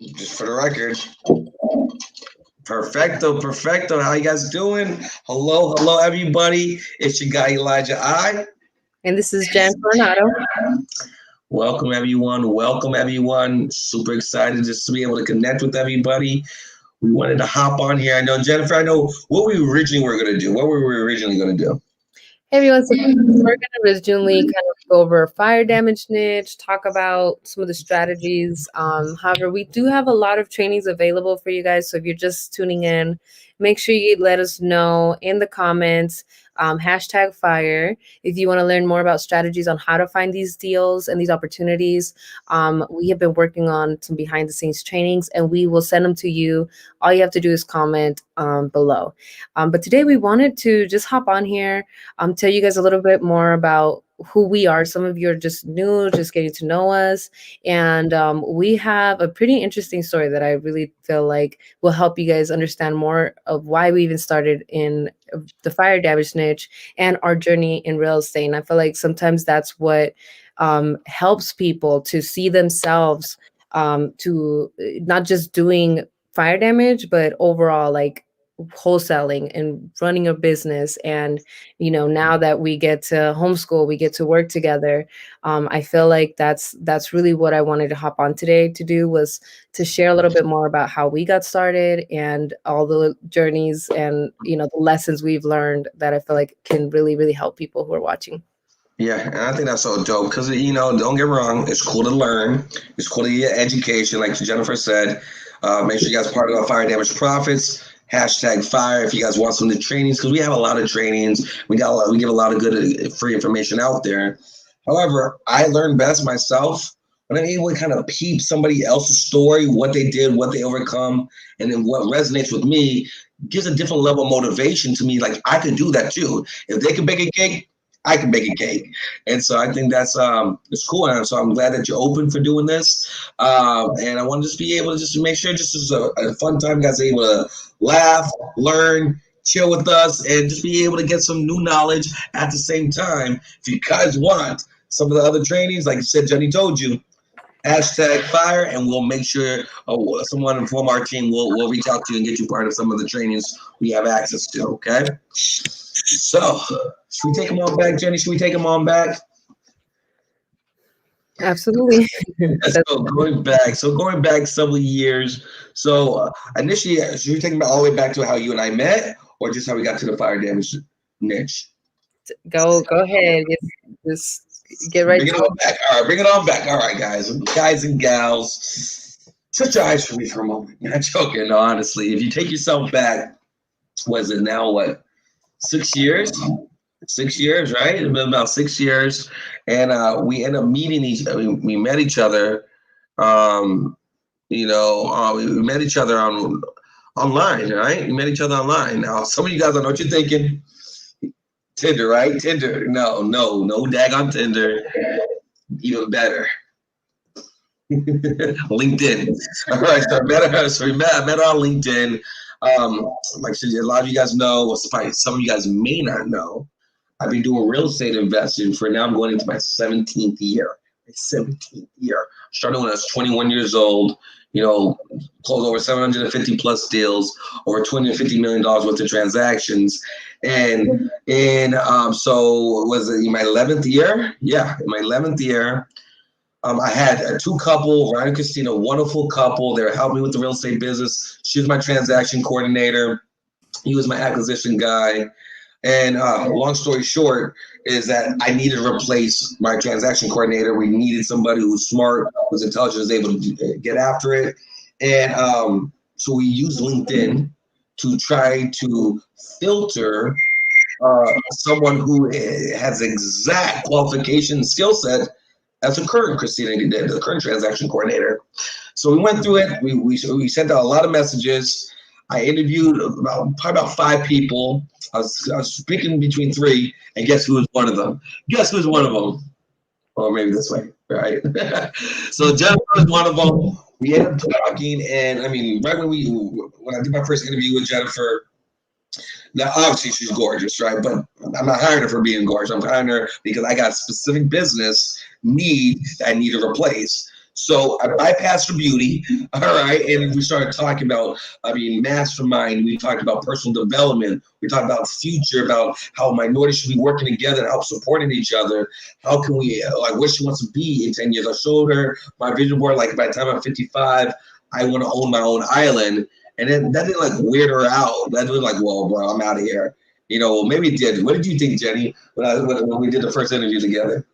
Just for the record. Perfecto, perfecto. How you guys doing? Hello, hello, everybody. It's your guy Elijah I. And this is Jen Coronado. Welcome, everyone. Welcome, everyone. Super excited just to be able to connect with everybody. We wanted to hop on here. I know, Jennifer, I know what we originally were going to do. What were we originally going to do? Hey everyone, so we're going to originally kind of go over fire damage niche, talk about some of the strategies. However, we do have a lot of trainings available for you guys. So if you're just tuning in, make sure you let us know in the comments, hashtag fire, if you want to learn more about strategies on how to find these deals and these opportunities. We have been working on some behind the scenes trainings and we will send them to you. All you have to do is comment below. But today we wanted to just hop on here, tell you guys a little bit more about who we are. Some of you are just new, just getting to know us. And we have a pretty interesting story that I really feel like will help you guys understand more of why we even started in the fire damage niche and our journey in real estate. And I feel like sometimes that's what helps people to see themselves to not just doing fire damage, but overall, like wholesaling and running a business. And now that we get to homeschool, we get to work together. I feel like that's really what I wanted to hop on today to do, was to share a little bit more about how we got started and all the journeys and the lessons we've learned that I feel like can really, really help people who are watching. Yeah, and I think that's so dope because, don't get me wrong, it's cool to learn. It's cool to get education, like Jennifer said. Make sure you guys are part of our Fire Damage Profits. Hashtag fire if you guys want some of the trainings, because we have a lot of trainings. We give a lot of good free information out there. However, I learn best myself when I'm able to kind of peep somebody else's story, what they did, what they overcome, and then what resonates with me gives a different level of motivation to me. Like I could do that too. If they can bake a cake, I can bake a cake. And so I think that's it's cool. And so I'm glad that you're open for doing this. And I want to just be able to just make sure this is a fun time. You guys are able to laugh, learn, chill with us, and just be able to get some new knowledge at the same time. If you guys want some of the other trainings, like you said, Jenny told you, hashtag fire, and we'll make sure someone from our team will reach out to you and get you part of some of the trainings we have access to. Okay. So, should we take them on back, Jenny? Should we take them on back? Absolutely. Let's go. Going back several years. So, initially, should we take them all the way back to how you and I met, or just how we got to the fire damage niche? Go ahead. Just get right Bring it to on back. All right, bring it on back. All right, guys and gals, shut your eyes for me for a moment. I'm not joking. No, honestly, if you take yourself back, was it now what 6 years? 6 years, right? It's been about 6 years, and we ended up meeting we met each other. We met each other online, right? We met each other online. Now, some of you guys, I know what you're thinking. Tinder, right? Tinder. No daggone Tinder. Even better. LinkedIn. All right, so we met on LinkedIn. Like I said, a lot of you guys know, some of you guys may not know, I've been doing real estate investing for now. I'm going into my 17th year. My 17th year. Started when I was 21 years old. Closed over 750 plus deals, over $20 to $50 million worth of transactions. So was it in my 11th year? Yeah, in my 11th year. I had a two couple, Ryan and Christina, wonderful couple. They were helping me with the real estate business. She was my transaction coordinator. He was my acquisition guy. And long story short is that I needed to replace my transaction coordinator. We needed somebody who was smart, was intelligent, was able to get after it. And so we used LinkedIn to try to filter someone who has exact qualification skill set as the current Christina did, the current transaction coordinator. So we went through it. We sent out a lot of messages. I interviewed probably about 5 people. I was picking between 3, and guess who was one of them? Guess who's one of them? Or maybe this way, right? So Jennifer was one of them. We ended up talking, and I mean, right when I did my first interview with Jennifer, now obviously she's gorgeous, right? But I'm not hiring her for being gorgeous. I'm hiring her because I got a specific business need that I need to replace. So I bypassed the beauty, all right, and we started talking about, I mean, mastermind. We talked about personal development. We talked about future, about how minorities should be working together and help supporting each other. How can we, like, what she wants to be in 10 years? I showed her my vision board. Like, by the time I'm 55, I want to own my own island. And then that didn't like weird her out. That was like, well, bro, I'm out of here. You know, maybe it did. What did you think, Jenny, when we did the first interview together?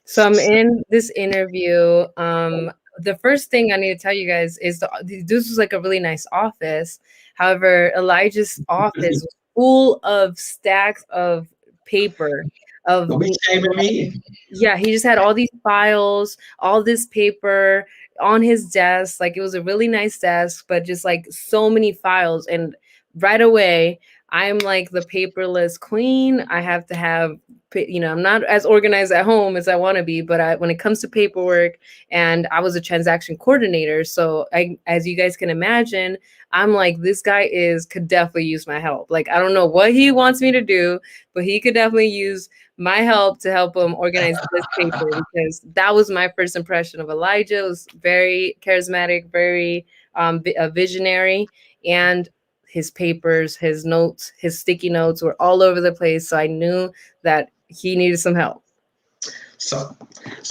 So I'm in this interview. The first thing I need to tell you guys is this was like a really nice office. However, Elijah's office was full of stacks of paper. Of Don't be shaming me. Yeah, he just had all these files, all this paper on his desk. Like it was a really nice desk, but just like so many files. And right away, I'm like the paperless queen. I have to have, I'm not as organized at home as I want to be, but when it comes to paperwork, and I was a transaction coordinator, so as you guys can imagine, I'm like, this guy could definitely use my help. Like I don't know what he wants me to do, but he could definitely use my help to help him organize this paper, because that was my first impression of Elijah. It was very charismatic, very visionary, and his papers, his notes, his sticky notes were all over the place. So I knew that he needed some help. So,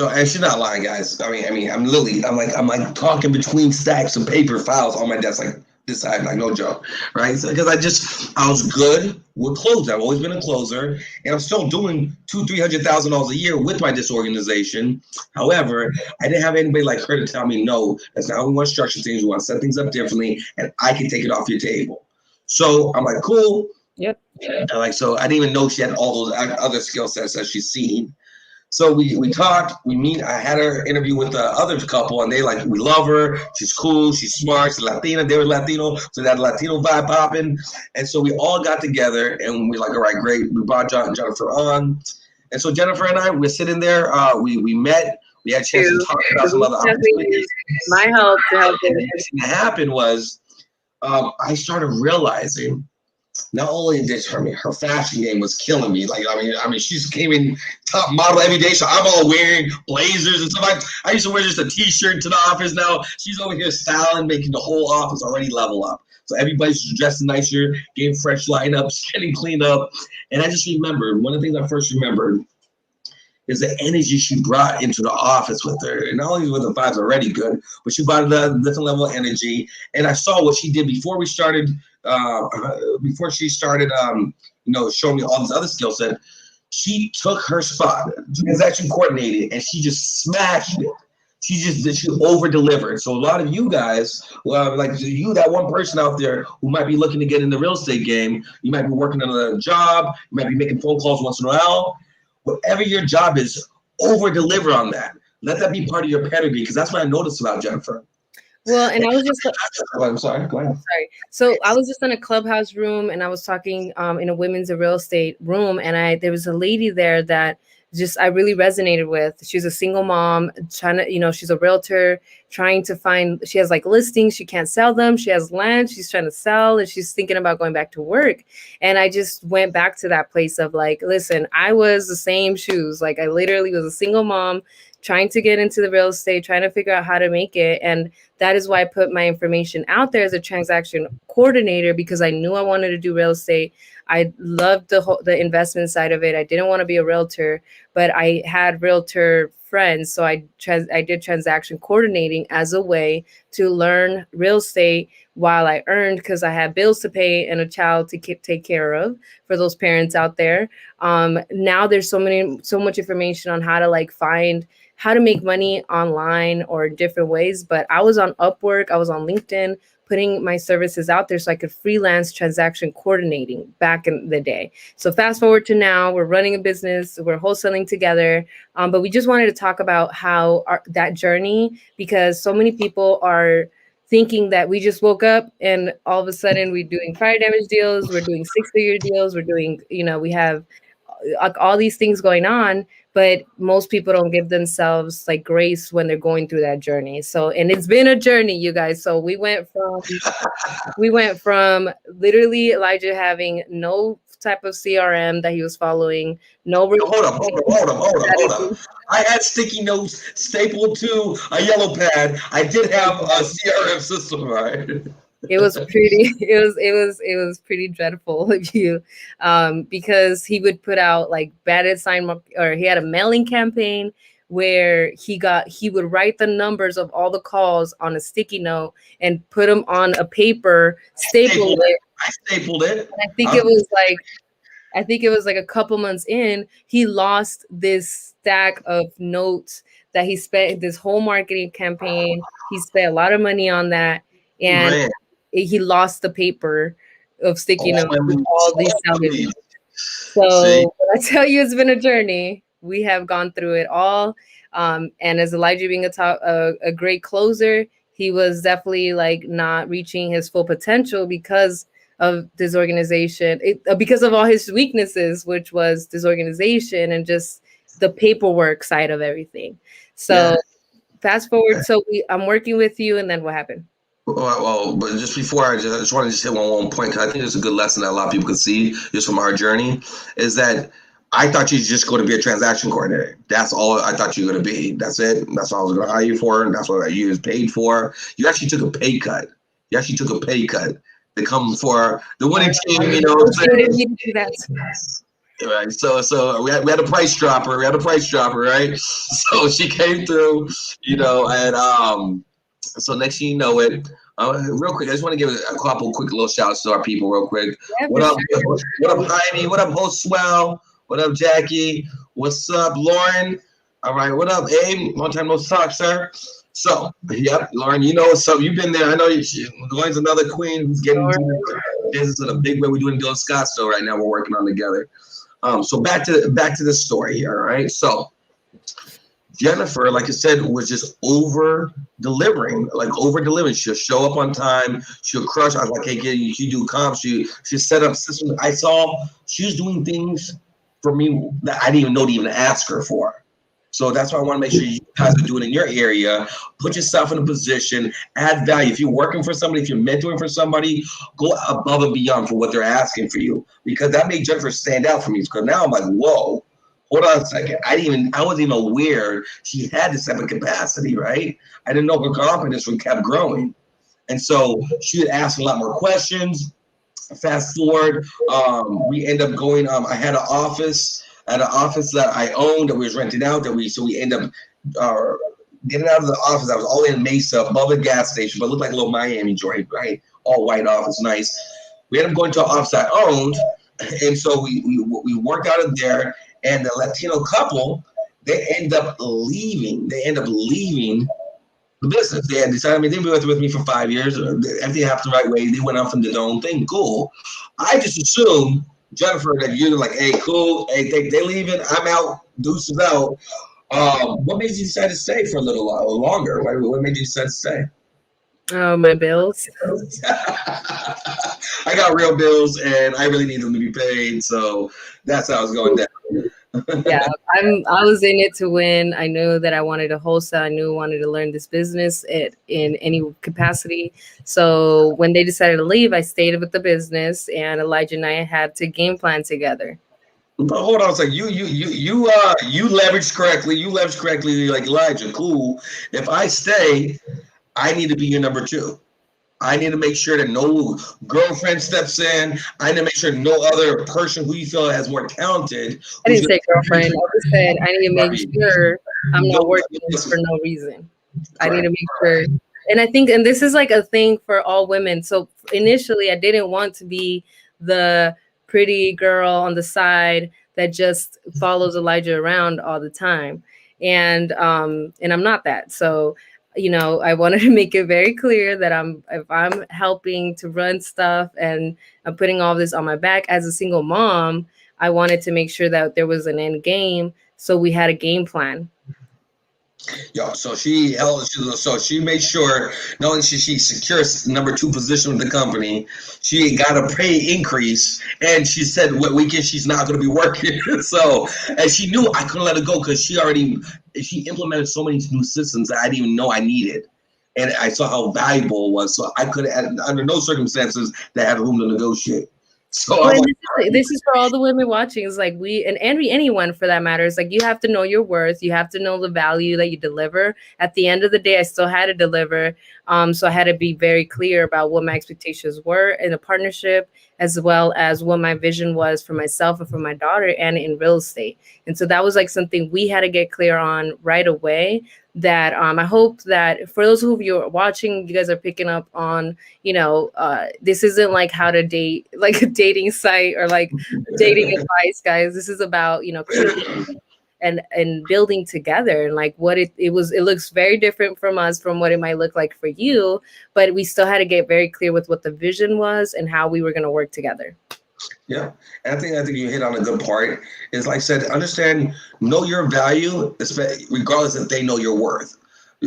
and she's not lying, guys. I'm literally, I'm like talking between stacks of paper files on my desk, like this side, like no joke, right? Because I was good with closing. I've always been a closer, and I'm still doing $200,000-300,000 a year with my disorganization. However, I didn't have anybody like her to tell me, no, that's not how we want to structure things. We want to set things up differently, and I can take it off your table. So I'm like, cool. Yep. And like, so I didn't even know she had all those other skill sets that she's seen. So we talked, we meet. I had her interview with the other couple, and they like, we love her. She's cool. She's smart. She's Latina. They were Latino, so that Latino vibe popping. And so we all got together, and we like, all right, great. We brought Jennifer on, and so Jennifer and I, we're sitting there. We met. We had a chance to talk about some other opportunities. My help to help. And the next thing that happened was, I started realizing. Not only did her fashion game was killing me. Like I mean, she's came in top model every day, so I'm all wearing blazers and stuff. I used to wear just a t-shirt to the office. Now she's over here styling, making the whole office already level up. So everybody's dressing nicer, getting fresh lineups, getting cleaned up. And I just remembered one of the things I first remembered is the energy she brought into the office with her. And not only was the vibes already good, but she brought a different level of energy. And I saw what she did before we started. Before she started, showing me all this other skill set. She took her spot, transaction coordinated, and she just smashed it. She over delivered. So a lot of you guys, like you, that one person out there who might be looking to get in the real estate game, you might be working on a job, you might be making phone calls once in a while. Whatever your job is, over deliver on that. Let that be part of your pedigree, because that's what I noticed about Jennifer. Well, and I was just. I'm sorry. Go ahead. Sorry. So I was just in a clubhouse room, and I was talking in a women's real estate room, and there was a lady there that I really resonated with. She's a single mom trying to, she's a realtor trying to find. She has like listings, she can't sell them. She has land, she's trying to sell, and she's thinking about going back to work. And I just went back to that place of like, listen, I was the same shoes. Like I literally was a single mom trying to get into the real estate, trying to figure out how to make it. And that is why I put my information out there as a transaction coordinator, because I knew I wanted to do real estate. I loved the investment side of it. I didn't want to be a realtor, but I had realtor friends. So I did transaction coordinating as a way to learn real estate while I earned, because I had bills to pay and a child to take care of for those parents out there. Now there's so much information on how to like find how to make money online or different ways. But I was on Upwork, I was on LinkedIn, putting my services out there so I could freelance transaction coordinating back in the day. So fast forward to now, we're running a business, we're wholesaling together. But we just wanted to talk about how that journey, because so many people are thinking that we just woke up and all of a sudden we're doing fire damage deals, we're doing 6-figure deals, we're doing, we have like all these things going on, but most people don't give themselves like grace when they're going through that journey. So, and it's been a journey, you guys. So we went from literally Elijah having no type of CRM that he was following. No Hold up. strategy. I had sticky notes stapled to a yellow pad. I did have a CRM system, right? It was pretty it was pretty dreadful if you because he would put out like batted sign, or he had a mailing campaign where he would write the numbers of all the calls on a sticky note and put them on a paper, staple it. I stapled it. And I think it was like a couple months in, he lost this stack of notes that he spent this whole marketing campaign. He spent a lot of money on that, and Man, he lost the paper of sticky all notes my with leads, all these all my salary. leads. See, So when I tell you it's been a journey, we have gone through it all. And as Elijah being a great closer, he was definitely like not reaching his full potential because of disorganization, because of all his weaknesses, which was disorganization and just the paperwork side of everything. yeah. So fast forward, so I'm working with you, and then what happened? But just before I just want to just hit one point, because I think it's a good lesson that a lot of people can see just from our journey, is that I thought you were just going to be a transaction coordinator. That's all I thought you were going to be. That's it. That's all I was going to hire you for. And that's what you was paid for. You actually took a pay cut. To come for the winning team, you know what I'm Negotiated saying? me to do that. Right. So we had a price dropper. Right? So she came through, and so next thing you know it, real quick, I just want to give a couple quick little shout outs to our people real quick. Yeah, What for up? sure. What up, Heidi? What up, Host Swell? What up, Jackie? What's up, Lauren? All right. What up, Abe? Long time no talk, sir. So, yep, Lauren, you know what's up. You've been there. I know Lauren's another queen who's getting into the business in a big way. We're doing Bill Scottsdale right now. We're working on together. So back to the story here. All right. So Jennifer, like I said, was just over delivering. She'll show up on time. She'll crush. I was like, hey, she do comps. She set up systems. I saw she was doing things for me that I didn't even know to even ask her for. So that's why I want to make sure you guys are doing in your area. Put yourself in a position, add value. If you're working for somebody, if you're mentoring for somebody, go above and beyond for what they're asking for you. Because that made Jennifer stand out for me. Because now I'm like, whoa, hold on a second. I wasn't even aware she had this type of capacity, right? I didn't know her confidence kept growing. And so she would ask a lot more questions. Fast forward, we end up going. I had an office that I owned that we was renting out. So we end up getting out of the office. I was all in Mesa, above the gas station, but it looked like a little Miami joint, right? All white office, nice. We ended up going to an office I owned, and so we worked out of there. And the Latino couple, they end up leaving. The business. They had decided. I mean, they've been with me for 5 years. Everything happened the right way. They went off and did their own thing. Cool. I just assumed, Jennifer, that you're like, hey, cool. Hey, they leaving. I'm out. Deuces out. What made you decide to stay for a little while longer? What made you decide to stay? Oh, my bills. I got real bills, and I really need them to be paid. So that's how I was going down. Yeah, I was in it to win. I knew that I wanted to wholesale. I knew I wanted to learn this business in any capacity. So when they decided to leave, I stayed with the business, and Elijah and I had to game plan together. But hold on a second. You leverage correctly. Like Elijah. Cool. If I stay, I need to be your number two. I need to make sure that no girlfriend steps in. I need to make sure no other person who you feel has more talented. I didn't say girlfriend. I just said I need to make sure I'm not working for no reason. I need to make sure. And I think, and this is like a thing for all women. So initially, I didn't want to be the pretty girl on the side that just follows Elijah around all the time. And I'm not that. So I wanted to make it very clear that if I'm helping to run stuff and I'm putting all this on my back as a single mom, I wanted to make sure that there was an end game. So we had a game plan. Yo, so she made sure not only she secures number two position with the company, she got a pay increase, and she said what weekend she's not going to be working. So, and she knew I couldn't let her go because she implemented so many new systems that I didn't even know I needed, and I saw how valuable it was. So I could, under no circumstances, that had room to negotiate. So Well, I'm and like, this is for all the women watching. It's like anyone for that matter. It's like you have to know your worth. You have to know the value that you deliver. At the end of the day, I still had to deliver. So I had to be very clear about what my expectations were in a partnership, as well as what my vision was for myself and for my daughter, and in real estate. And so that was like something we had to get clear on right away. That I hope that for those of you who are watching, you guys are picking up on, this isn't like how to date, like a dating site or like dating advice, guys. This is about, keeping and building together, and like what it looks very different from us from what it might look like for you, but we still had to get very clear with what the vision was and how we were going to work together. yeah, and I think you hit on a good part. Is like I said, understand, know your value, regardless if they know your worth.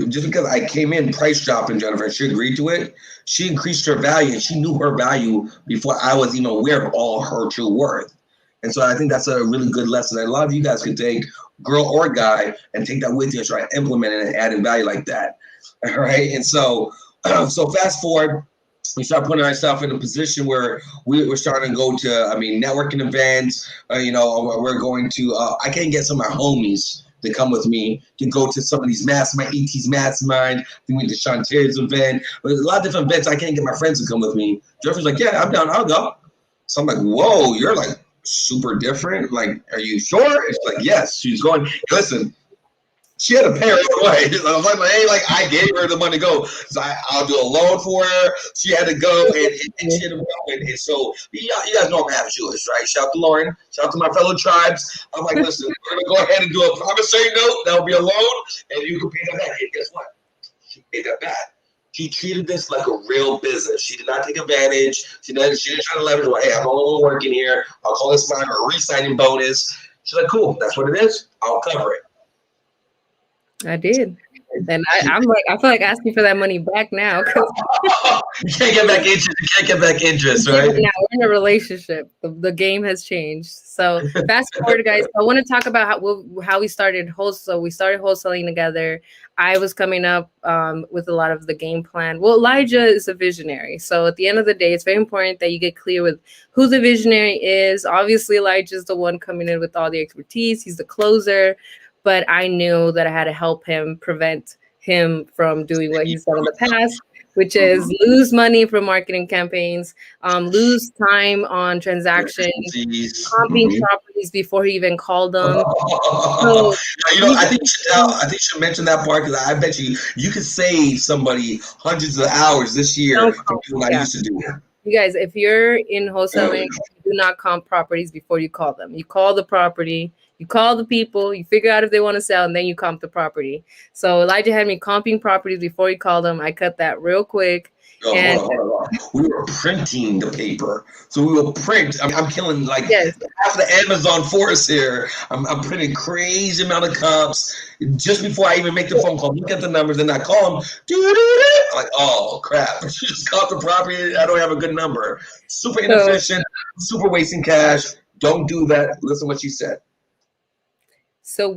Just because I came in price dropping Jennifer, and she agreed to it, she increased her value, and she knew her value before I was even aware of all her true worth. And so I think that's a really good lesson that a lot of you guys can take, girl or guy, and take that with you and try to implement it and add in value like that. All right. And so, so fast forward, we start putting ourselves in a position where we're starting to go to, I mean, networking events. We're going to, I can't get some of my homies to come with me to go to some of these mastermind, ET's mastermind. We went to Shantae's event. There's a lot of different events. I can't get my friends to come with me. Jeffrey's like, yeah, I'm down. I'll go. So I'm like, whoa, you're like super different. Like, are you sure? It's like, yes. She's going, listen, she had to pay her own way. So I was like, hey, like I gave her the money to go. So I'll do a loan for her. She had to go, and she had to go. And so you guys know I'm half Jewish, right? Shout out to Lauren. Shout out to my fellow tribes. I'm like, listen, we're gonna go ahead and do a promissory note. That will be a loan, and you can pay that back. And guess what? She paid that back. She treated this like a real business. She did not take advantage. She didn't try to leverage. Well, hey, I'm only working here. I'll call this my re-signing bonus. She's like, cool. That's what it is. I'll cover it. I did. And I'm like, I feel like asking for that money back now because you can't get back interest. You can't get back interest, right? now we're in a relationship. The game has changed. So fast forward, guys. I want to talk about how we started wholesale. We started wholesaling together. I was coming up with a lot of the game plan. Well, Elijah is a visionary. So at the end of the day, it's very important that you get clear with who the visionary is. Obviously, Elijah is the one coming in with all the expertise. He's the closer. But I knew that I had to help him prevent him from doing what he's done in the past, which is lose money from marketing campaigns, lose time on transactions, comping properties before he even called them. So, I think you should mention that part because I bet you could save somebody hundreds of hours this year from doing what I used to do. You guys, if you're in wholesaling, do not comp properties before you call them. You call the property. You call the people, you figure out if they want to sell, and then you comp the property. So Elijah had me comping properties before he called them. I cut that real quick. Hold on. We were printing the paper. So we will print. I'm killing like half the Amazon force here. I'm printing crazy amount of comps just before I even make the phone call. Look at the numbers and I call them. I'm like, oh, crap. Just caught the property. I don't have a good number. Super inefficient, super wasting cash. Don't do that. Listen to what she said. So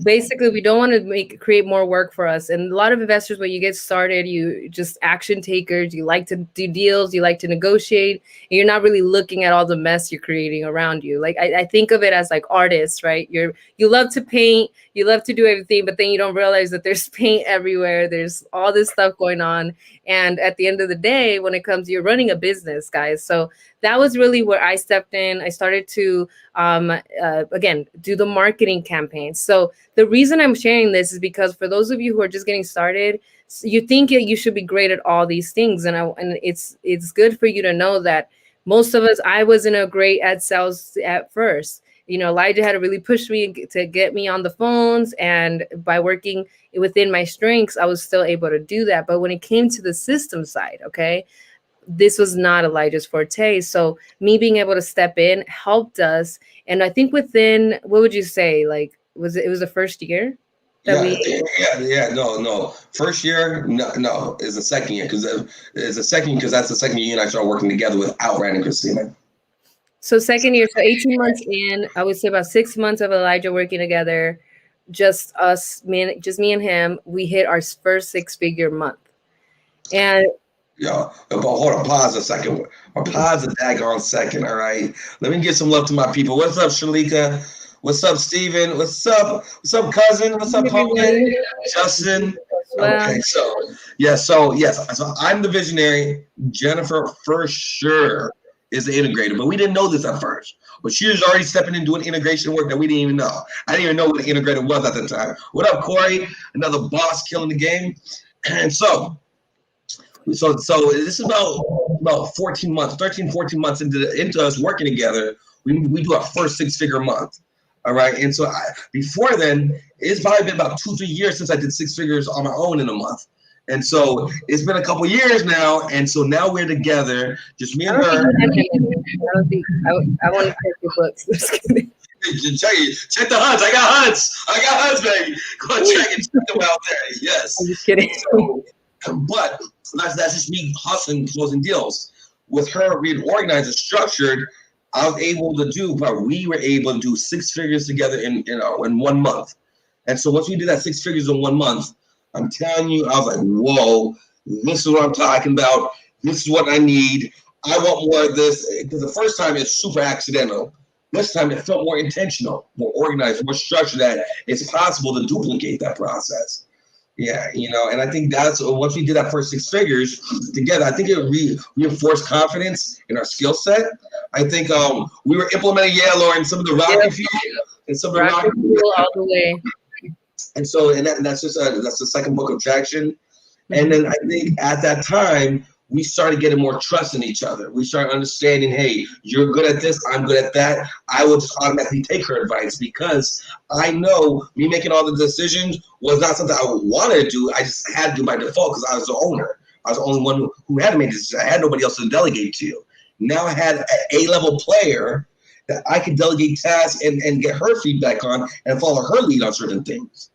basically we don't want to create more work for us. And a lot of investors, when you get started, you just action takers, you like to do deals, you like to negotiate, and you're not really looking at all the mess you're creating around you. Like I think of it as like artists, right? You love to paint, you love to do everything, but then you don't realize that there's paint everywhere. There's all this stuff going on. And at the end of the day, when it comes, you're running a business, guys. So that was really where I stepped in. I started to, again, do the marketing campaigns. So the reason I'm sharing this is because for those of you who are just getting started, you think you should be great at all these things. And it's good for you to know that most of us, I wasn't a great at sales at first. Elijah had to really push me to get me on the phones. And by working within my strengths, I was still able to do that. But when it came to the system side, okay, this was not Elijah's forte. So me being able to step in helped us. And I think within, what would you say? Like, it was the first year? No. First year, no, it's the second year because that's the second year and I started working together without Randy and Christina. So second year, so 18 months in, I would say about 6 months of Elijah working together, just me and him, we hit our first 6-figure month. And Yo, but hold on, pause a second. Or pause a daggone second, all right? Let me give some love to my people. What's up, Shalika? What's up, Steven? What's up? What's up, cousin? What's up, Poland? Everybody Justin? as well. Okay, so I'm the visionary. Jennifer, for sure, is the integrator, but we didn't know this at first. But she was already stepping in doing integration work that we didn't even know. I didn't even know what an integrator was at the time. What up, Corey? Another boss killing the game. And so this is about 14 months, 13, 14 months into us working together. We do our first 6-figure month. All right. And so before then, it's probably been about 2-3 years since I did 6 figures on my own in a month. And so it's been a couple years now. And so now we're together, just me I and don't think her. you have anything. I don't think I want to check your books. Just kidding. Check the hunts. I got hunts, baby. Go and check them out there. Yes. I'm just kidding. So, but that's just me hustling, closing deals. With her being organized and structured, I was able to do, but we were able to do 6 figures together in 1 month. And so once we did that 6 figures in 1 month, I'm telling you, I was like, whoa, this is what I'm talking about. This is what I need. I want more of this. Because the first time it's super accidental. This time it felt more intentional, more organized, more structured, that it's possible to duplicate that process. Yeah, and I think that's once we did that first 6 figures together, I think it reinforced confidence in our skill set. I think we were implementing Lauren, some of the Yep. rocket fuel and some of the Rocket rocket fuel all the way. and so that's that's the second book of traction. And then I think at that time we started getting more trust in each other. We started understanding, hey, you're good at this, I'm good at that. I will just automatically take her advice because I know me making all the decisions was not something I wanted to do. I just had to do by default because I was the owner. I was the only one who had to make decisions. I had nobody else to delegate to. Now I had an A-level player that I could delegate tasks and get her feedback on and follow her lead on certain things.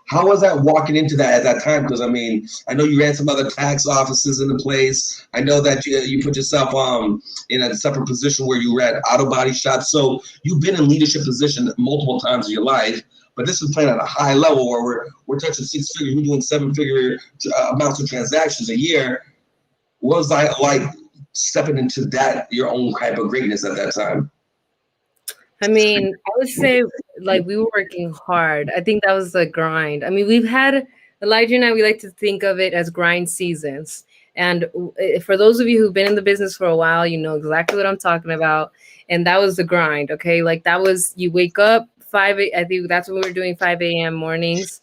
How was that walking into that at that time? Because I mean, I know you ran some other tax offices into place. I know that you put yourself in a separate position where you ran auto body shops. So you've been in leadership position multiple times in your life. But this is playing at a high level where we're touching 6 figures, we're doing 7-figure amounts of transactions a year. What was that like stepping into that your own type of greatness at that time? I mean, I would say like we were working hard. I think that was the grind. I mean, we've had Elijah and I, we like to think of it as grind seasons. And for those of you who've been in the business for a while, you know exactly what I'm talking about. And that was the grind. Okay. Like that was, you wake up I think that's when we were doing 5 a.m. mornings.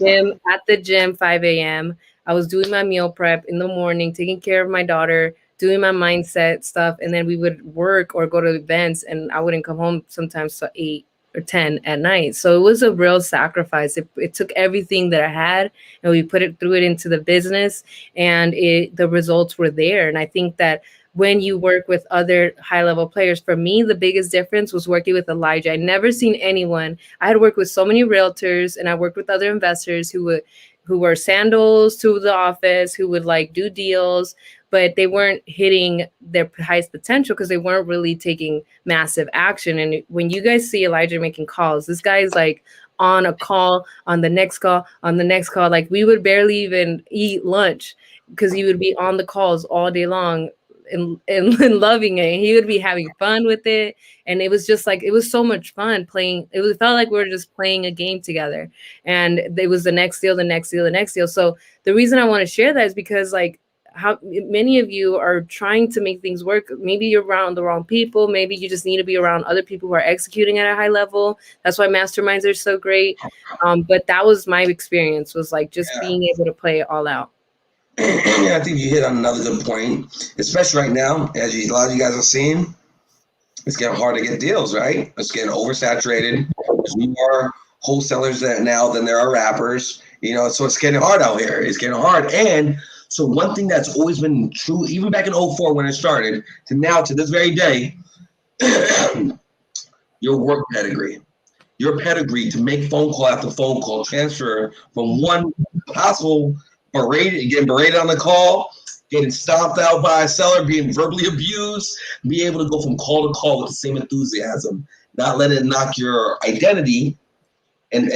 At the gym, 5 a.m. I was doing my meal prep in the morning, taking care of my daughter, doing my mindset stuff, and then we would work or go to events, and I wouldn't come home sometimes till 8 or 10 at night. So it was a real sacrifice. It took everything that I had and we threw it into the business, and the results were there. And I think that when you work with other high level players, for me, the biggest difference was working with Elijah. I'd never seen anyone. I had worked with so many realtors, and I worked with other investors who were sandals to the office, who would like do deals, but they weren't hitting their highest potential because they weren't really taking massive action. And when you guys see Elijah making calls, this guy is like on a call, on the next call, on the next call. Like we would barely even eat lunch because he would be on the calls all day long and loving it. He would be having fun with it. And it was just like, it was so much fun playing. It felt like we were just playing a game together. And it was the next deal, the next deal, the next deal. So the reason I want to share that is because like, how many of you are trying to make things work. Maybe you're around the wrong people. Maybe you just need to be around other people who are executing at a high level. That's why masterminds are so great. But that was my experience, was like just being able to play it all out. Yeah, I think you hit on another good point, especially right now, as a lot of you guys are seeing, it's getting hard to get deals, right? It's getting oversaturated. There's more wholesalers now than there are rappers, so it's getting hard out here. It's getting hard. And so one thing that's always been true, even back in 04 when it started, to now, to this very day, your work pedigree. Your pedigree to make phone call after phone call, transfer from one possible getting berated on the call, getting stomped out by a seller, being verbally abused, be able to go from call to call with the same enthusiasm, not let it knock your identity and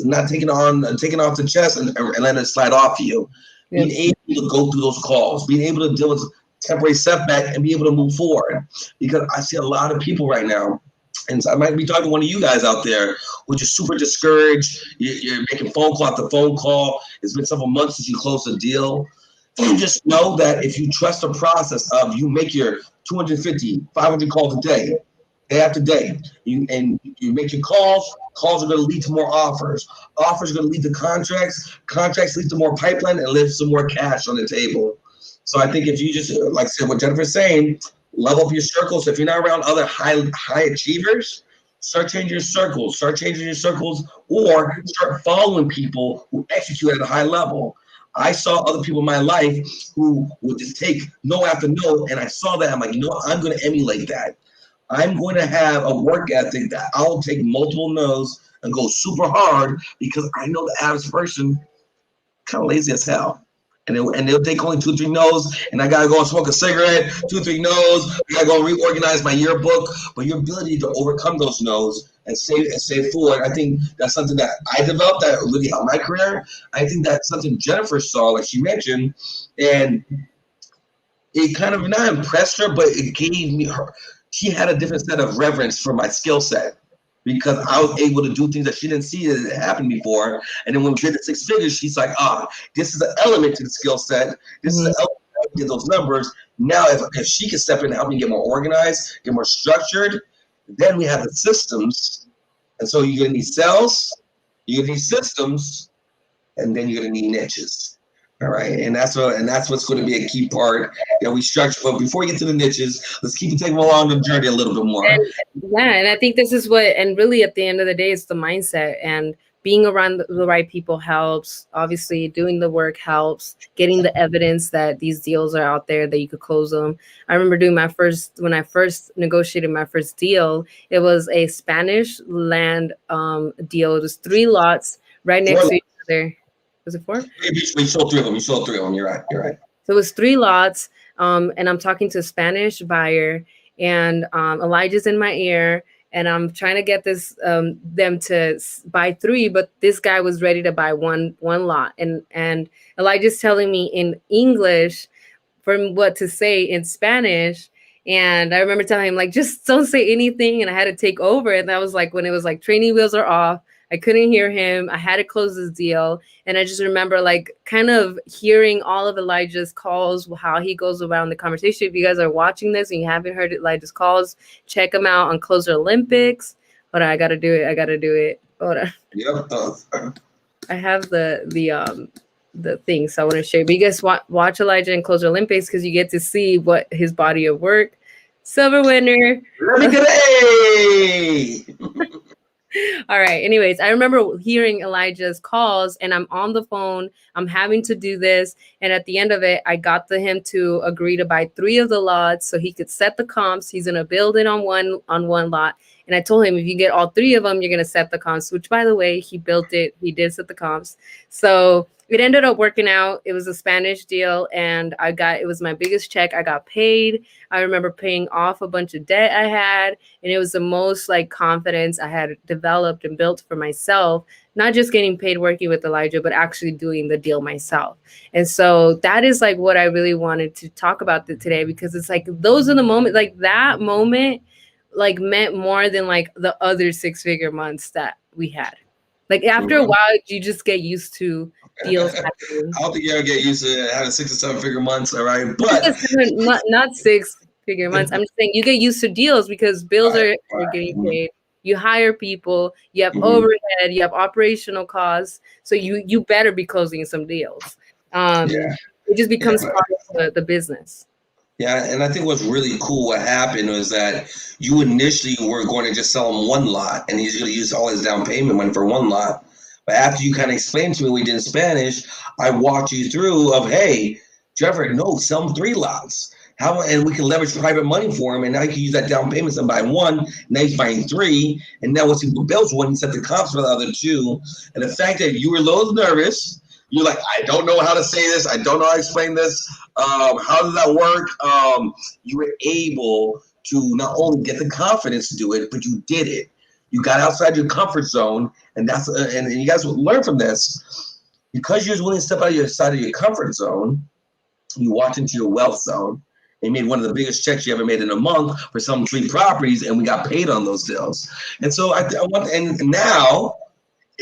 not taking off the chest and letting it slide off you. Yeah. being able to go through those calls, being able to deal with temporary setback and be able to move forward. Because I see a lot of people right now, and I might be talking to one of you guys out there who are just super discouraged. You're making phone call after phone call. It's been several months since you closed a deal. You just know that if you trust the process of you make your 250, 500 calls a day after day, and you make your calls are going to lead to more offers are going to lead to contracts lead to more pipeline and lead to some more cash on the table. So I think if you just, like I said, what Jennifer's saying, level up your circles. So if you're not around other high achievers, start changing your circles, or start following people who execute at a high level. I saw other people in my life who would just take no after no, and I saw that. I'm like, you know what? I'm going to emulate that. I'm going to have a work ethic that I'll take multiple no's and go super hard because I know the average person kind of lazy as hell. And they'll take only 2, 3 no's, and I gotta go and smoke a cigarette, 2, 3 no's. I gotta go reorganize my yearbook. But your ability to overcome those no's and save forward, I think that's something that I developed that really helped my career. I think that's something Jennifer saw, like she mentioned, and it kind of not impressed her, but it gave me her. She had a different set of reverence for my skill set because I was able to do things that she didn't see that it happened before. And then when we did the 6 figures, she's like, this is an element to the skill set. This is an element to get those numbers. Now, if she can step in and help me get more organized, get more structured, then we have the systems. And so you're going to need cells, you're going to need systems, and then you're going to need niches. All right, and that's what's going to be a key part that we structure. But before we get to the niches, let's keep taking along the journey a little bit more. And I think this is what, and really at the end of the day, it's the mindset, and being around the right people helps. Obviously, doing the work helps. Getting the evidence that these deals are out there that you could close them. I remember doing when I first negotiated my first deal. It was a Spanish land deal. It was 3 lots right next to each other. Was it 4? We sold 3 of them. You sold 3 of them. You're right. So it was 3 lots, and I'm talking to a Spanish buyer, and Elijah's in my ear, and I'm trying to get them to buy 3, but this guy was ready to buy one lot, and Elijah's telling me in English from what to say in Spanish. And I remember telling him, like, just don't say anything, and I had to take over. And that was like when it was like training wheels are off. I couldn't hear him. I had to close this deal. And I just remember like kind of hearing all of Elijah's calls, how he goes around the conversation. If you guys are watching this and you haven't heard Elijah's calls, check him out on Closer Olympics. Hold on, I gotta do it. Hold on. Yep. I have the thing, so I want to share. But you guys watch Elijah in Closer Olympics because you get to see what his body of work. Silver winner. Let me get an A. All right. Anyways, I remember hearing Elijah's calls, and I'm on the phone. I'm having to do this. And at the end of it, I got him to agree to buy 3 of the lots so he could set the comps. He's going to build it on one lot. And I told him, if you get all 3 of them, you're going to set the comps, which, by the way, he built it. He did set the comps. So it ended up working out. It was a Spanish deal, and it was my biggest check. I got paid. I remember paying off a bunch of debt I had, and it was the most like confidence I had developed and built for myself, not just getting paid working with Elijah, but actually doing the deal myself. And so that is like what I really wanted to talk about today, because it's like those are the moments, like that moment like meant more than like the other 6-figure months that we had. Like after a while, you just get used to deals happening. I don't think you ever get used to having 6 or 7-figure months, all right? But not 6-figure months. I'm just saying you get used to deals because bills are getting paid. You hire people, you have overhead, you have operational costs. So you better be closing some deals. It just becomes part of the business. Yeah, and I think what's really cool, what happened was that you initially were going to just sell him 1 lot, and he's going to use all his down payment money for 1 lot. But after you kind of explained to me what we did in Spanish, I walked you through of, hey, Trevor, no, sell him 3 lots. And we can leverage private money for him, and now he can use that down payment to buy 1. Now he's buying 3, and now once he builds 1, he set the comps for the other 2. And the fact that you were a little nervous, you're like, I don't know how to say this. I don't know how to explain this. How does that work? You were able to not only get the confidence to do it, but you did it. You got outside your comfort zone, and and you guys will learn from this. Because you're willing to step out of your side of your comfort zone, you walked into your wealth zone and made one of the biggest checks you ever made in a month for some 3 properties, and we got paid on those deals. And so I want, and now,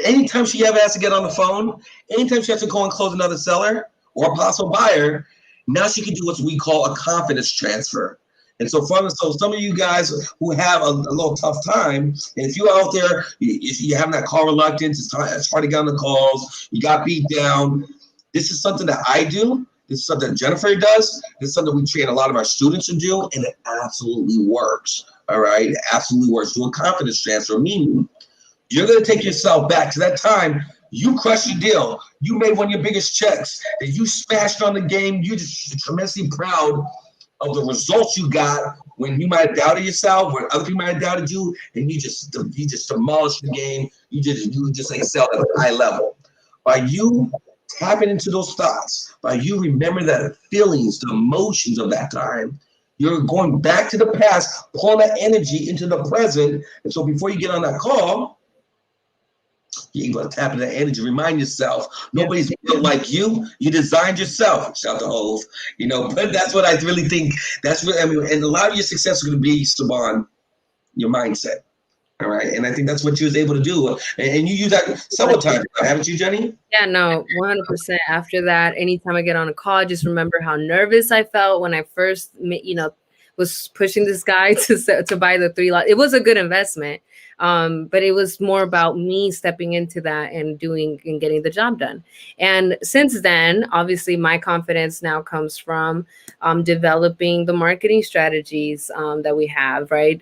anytime she ever has to get on the phone, anytime she has to go and close another seller or a possible buyer, now she can do what we call a confidence transfer. And so, so some of you guys who have a little tough time, and if you're out there, you have that call reluctance, it's hard to get on the calls, you got beat down. This is something that I do. This is something Jennifer does. This is something we train a lot of our students to do, and it absolutely works. All right, it absolutely works. Do a confidence transfer, meaning you're going to take yourself back to that time you crushed your deal. You made one of your biggest checks, that you smashed on the game. You're just tremendously proud of the results you got when you might have doubted yourself, when other people might have doubted you, and you just demolished the game. You just excelled at a high level. By you tapping into those thoughts, by you remembering the feelings, the emotions of that time, you're going back to the past, pulling that energy into the present. And so before you get on that call, you're going to tap into that energy. Remind yourself, nobody's built like you. You designed yourself. Shout to Hove. But that's what I really think. That's what I mean. And a lot of your success is going to be, Saban, your mindset. All right. And I think that's what you was able to do. And you use that several times, haven't you, Jenny? Yeah, no, 100%. After that, anytime I get on a call, I just remember how nervous I felt when I first, was pushing this guy to buy the 3 lot. It was a good investment. But it was more about me stepping into that and doing and getting the job done. And since then, obviously, my confidence now comes from developing the marketing strategies that we have, right?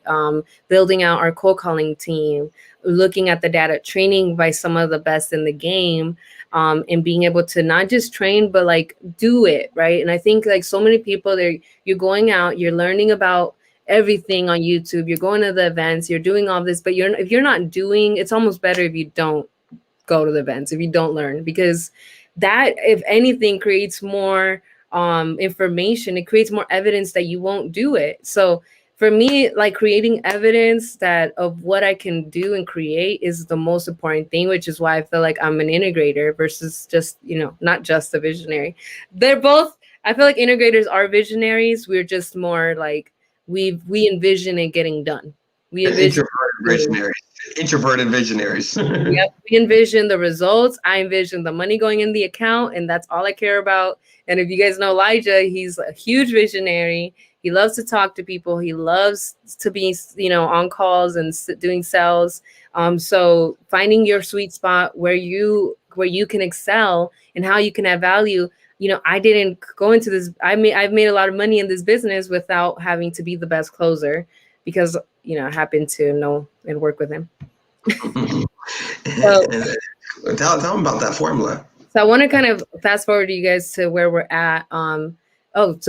Building out our cold calling team, looking at the data, training by some of the best in the game, and being able to not just train, but like do it, right? And I think like so many people, you're going out, you're learning about everything on YouTube, you're going to the events, you're doing all this, but if you're not doing, it's almost better if you don't go to the events, if you don't learn, because that, if anything, creates more information, it creates more evidence that you won't do it. So for me, like creating evidence that of what I can do and create is the most important thing, which is why I feel like I'm an integrator versus just, not just a visionary. They're both, I feel like integrators are visionaries. We're just more like, we envision it getting done. We envision introverted visionaries. Yep, we envision the results. I envision the money going in the account, and that's all I care about. And if you guys know Elijah, he's a huge visionary. He loves to talk to people. He loves to be, on calls and doing sales. So finding your sweet spot where you can excel and how you can add value. I didn't go into this. I've made a lot of money in this business without having to be the best closer because, I happen to know and work with him. So, tell them about that formula. So I want to kind of fast forward you guys to where we're at. The 1/3,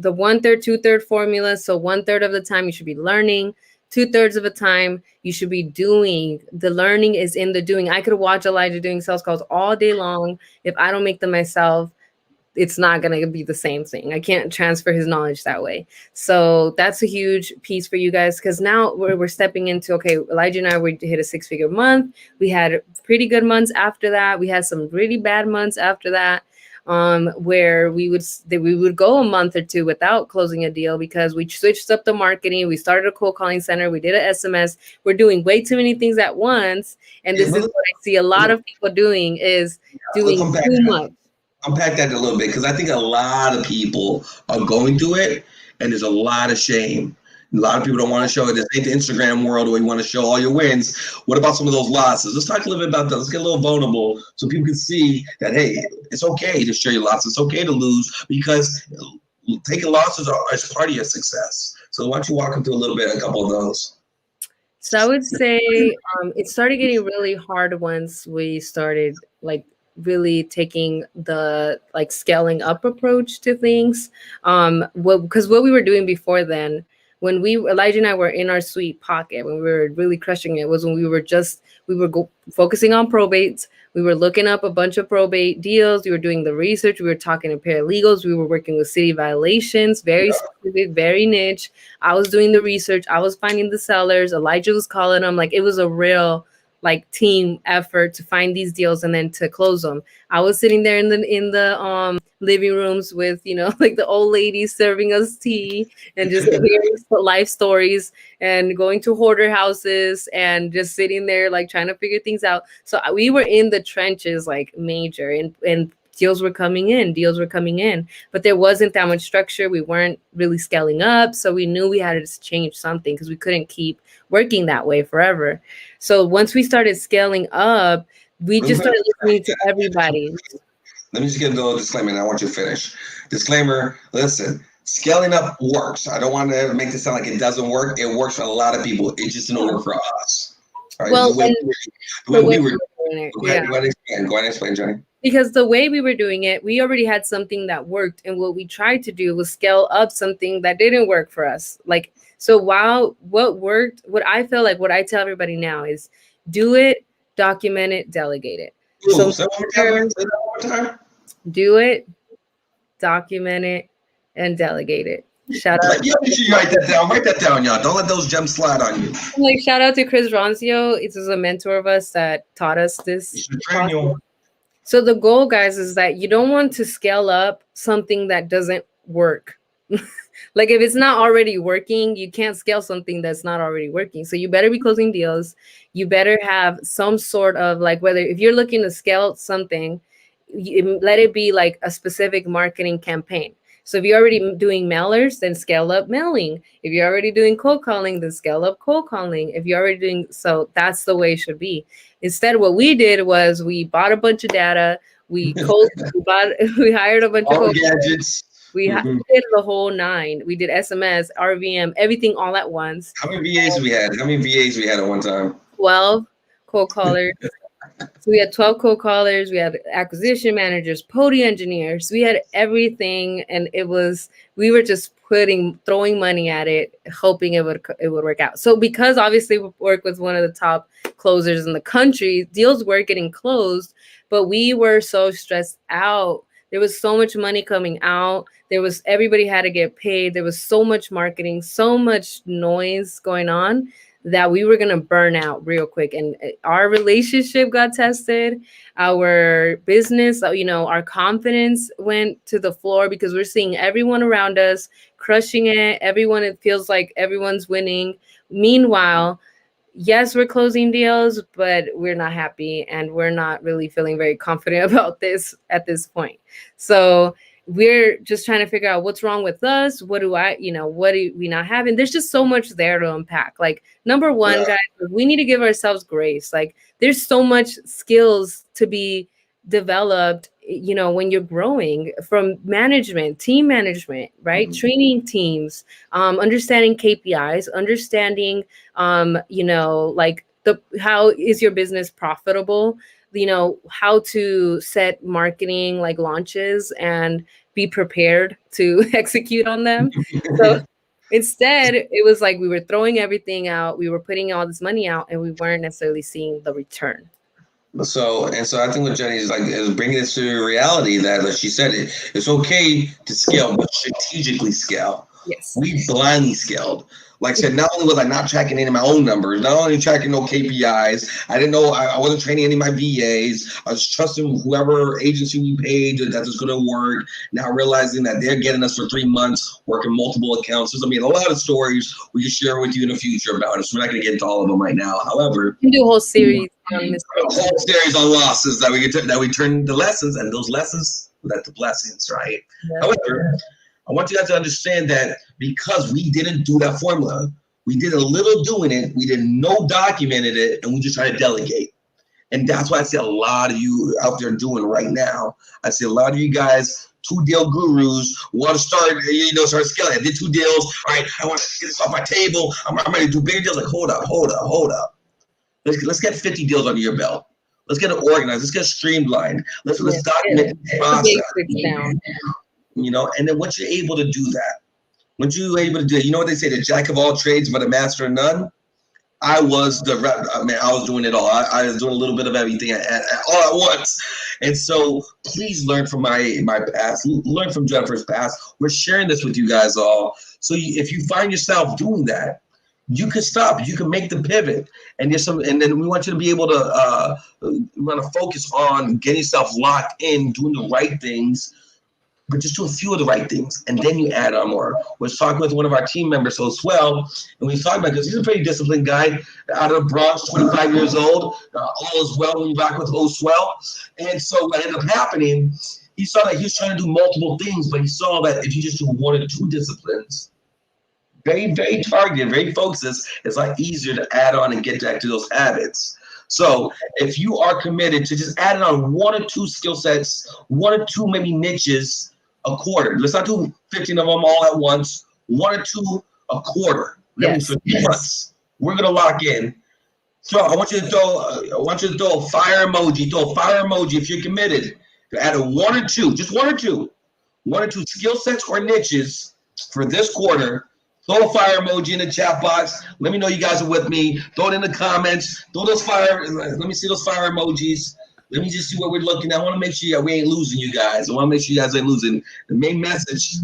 2/3 formula. So 1/3 of the time you should be learning. 2/3 of the time you should be doing. The learning is in the doing. I could watch Elijah doing sales calls all day long. If I don't make them myself, it's not going to be the same thing. I can't transfer his knowledge that way. So that's a huge piece for you guys, because now we're stepping into, okay, Elijah and I, we hit a 6-figure month. We had pretty good months after that. We had some really bad months after that, where we would go a month or two without closing a deal because we switched up the marketing. We started a cold calling center. We did an SMS. We're doing way too many things at once. And this is what I see a lot of people doing is doing too much. Unpack that a little bit, because I think a lot of people are going through it, and there's a lot of shame. A lot of people don't want to show it. This ain't the Instagram world where you want to show all your wins. What about some of those losses? Let's talk a little bit about that. Let's get a little vulnerable so people can see that, hey, it's okay to share your losses. It's okay to lose, because taking losses is part of your success. So why don't you walk them through a couple of those? So I would say it started getting really hard once we started really taking the scaling up approach to things. Because what we were doing before then, when Elijah and I were in our sweet pocket, when we were really crushing it, was when we were focusing on probates. We were looking up a bunch of probate deals. We were doing the research. We were talking to paralegals. We were working with city violations, very specific, very niche. I was doing the research. I was finding the sellers. Elijah was calling them. It was a real like team effort to find these deals and then to close them. I was sitting there in the living rooms with, you know, like the old ladies serving us tea and just hearing life stories and going to hoarder houses and just sitting there like trying to figure things out. So we were in the trenches like major, and deals were coming in, but there wasn't that much structure. We weren't really scaling up, so we knew we had to change something because we couldn't keep working that way forever. So once we started scaling up, we just started listening to everybody. Let me just get a little disclaimer, and I want you to finish. Disclaimer, listen, scaling up works. I don't want to make this sound like it doesn't work. It works for a lot of people. It just didn't work for us. All right? Well, the way we were doing it, go ahead, yeah. go ahead and explain, Johnny. Because the way we were doing it, we already had something that worked, and what we tried to do was scale up something that didn't work for us. Like, so while what worked, what I feel like, what I tell everybody now is do it, document it, delegate it. Ooh, So say that one more time. do it, document it, and delegate it. Shout out. Yeah, make sure you write that down. Write that down, y'all. Don't let those gems slide on you. Like, shout out to Chris Ronzio. It was a mentor of us that taught us this. So the goal, guys, is that you don't want to scale up something that doesn't work. Like, if it's not already working, you can't scale something that's not already working. So you better be closing deals. You better have some sort of, like, whether if you're looking to scale something, let it be like a specific marketing campaign. So if you're already doing mailers, then scale up mailing. If you're already doing cold calling, then scale up cold calling. If you're already doing, so that's the way it should be. Instead, what we did was we bought a bunch of data. We hired a bunch of gadgets. We did the whole 9. We did SMS, RVM, everything all at once. How many VAs we had? How many VAs we had at one time? 12 cold callers. So we had 12 cold callers. We had acquisition managers, podium engineers. We had everything, and we were just throwing money at it, hoping it would work out. So because obviously we work with one of the top closers in the country, deals were getting closed, but we were so stressed out. There was so much money coming out. Everybody had to get paid. There was so much marketing, so much noise going on that we were going to burn out real quick. And our relationship got tested. Our business, our confidence went to the floor because we're seeing everyone around us crushing it. It feels like everyone's winning. Meanwhile, yes, we're closing deals, but we're not happy and we're not really feeling very confident about this at this point. So we're just trying to figure out what's wrong with us. What do we not have? And there's just so much there to unpack. Like, number one, guys, we need to give ourselves grace. Like, there's so much skills to be developed, when you're growing, from management, team management, right? Mm-hmm. Training teams, understanding KPIs, understanding, like how is your business profitable? How to set marketing like launches and be prepared to execute on them. So instead, it was like we were throwing everything out. We were putting all this money out, and we weren't necessarily seeing the return. So I think what Jenny is bringing this to reality that, like she said, it's okay to scale, but strategically scale. Yes. We blindly scaled. Like I said, not only was I not tracking any of my own numbers, not only tracking no KPIs, I didn't know, I wasn't training any of my VAs. I was trusting whoever agency we paid that was going to work. Now realizing that they're getting us for 3 months, working multiple accounts. There's a lot of stories we can share with you in the future about it. So we're not going to get into all of them right now. However, we can do a whole series on losses that we turn to lessons, and those lessons led to blessings, right? Yeah. However, I want you guys to understand that because we didn't do that formula, we did a little doing it, we didn't documented it, and we just tried to delegate. And that's what I see a lot of you out there doing right now. I see a lot of you guys, 2-deal gurus, want to start scaling. I did 2 deals. All right, I want to get this off my table. I'm ready to do bigger deals. Like, hold up. Let's get 50 deals under your belt. Let's get it organized. Let's get it streamlined. Let's document the process. And then once you're able to do that, what they say, the jack of all trades, but a master of none. I was doing it all. I was doing a little bit of everything all at once. And so please learn from my past, learn from Jennifer's past. We're sharing this with you guys all. So if you find yourself doing that, you can stop. You can make the pivot, and and then we want you to be able to. We want to focus on getting yourself locked in, doing the right things, but just do a few of the right things, and then you add on more. Was talking with one of our team members, so Swell, and we talked about, because he's a pretty disciplined guy out of the Bronx, 25 years old. All is well when you rock with old Swell, and so what ended up happening, he saw that he was trying to do multiple things, but he saw that if you just do one or two disciplines, very, very targeted, very focused, it's a lot easier to add on and get back to those habits. So if you are committed to just adding on one or two skill sets, one or two maybe niches a quarter. Let's not do 15 of them all at once. One or two a quarter. Maybe for 3 months. We're gonna lock in. So I want you to throw a fire emoji. Throw a fire emoji if you're committed to add one or two, just one or two skill sets or niches for this quarter. Throw a fire emoji in the chat box. Let me know you guys are with me. Throw it in the comments. Throw those fire. Let me see those fire emojis. Let me just see what we're looking at. I want to make sure we ain't losing you guys. I want to make sure you guys ain't losing. The main message: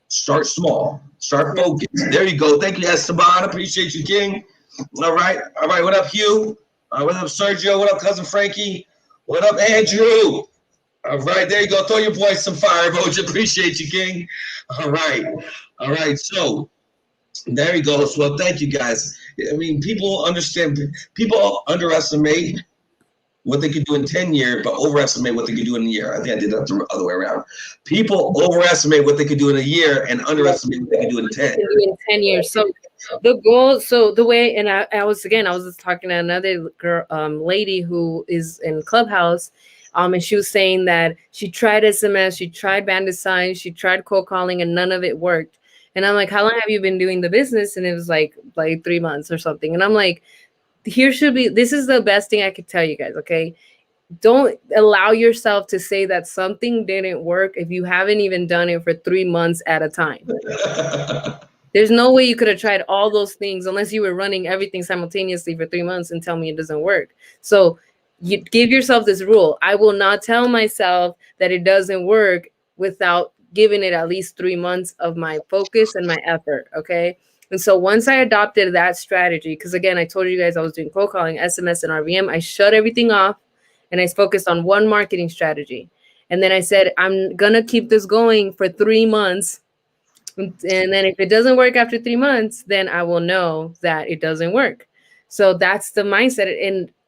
start small, start focused. There you go. Thank you, Esteban. Appreciate you, King. All right. What up, Hugh? What up, Sergio? What up, cousin Frankie? What up, Andrew? All right, there you go. Throw your boys some fire emoji. Appreciate you, King. All right. So there you go. Well, thank you, guys. I mean, people underestimate what they could do in 10 years, but overestimate what they could do in a year. I think I did that the other way around. People overestimate what they could do in a year and underestimate what they could do in 10. In 10 years. So the goal, so the way, and I was just talking to another girl, lady who is in Clubhouse, and she was saying that she tried SMS, she tried bandit signs, she tried cold calling, and none of it worked. And I'm like, how long have you been doing the business? And it was like 3 months or something. And I'm like, this is the best thing I could tell you guys, okay? Don't allow yourself to say that something didn't work if you haven't even done it for 3 months at a time. There's no way you could have tried all those things unless you were running everything simultaneously for 3 months and tell me it doesn't work. So you give yourself this rule. I will not tell myself that it doesn't work without giving it at least 3 months of my focus and my effort, okay? And so once I adopted that strategy, because again, I told you guys I was doing cold calling, SMS, and RVM, I shut everything off and I focused on one marketing strategy. And then I said, I'm going to keep this going for 3 months. And then if it doesn't work after 3 months, then I will know that it doesn't work. So that's the mindset.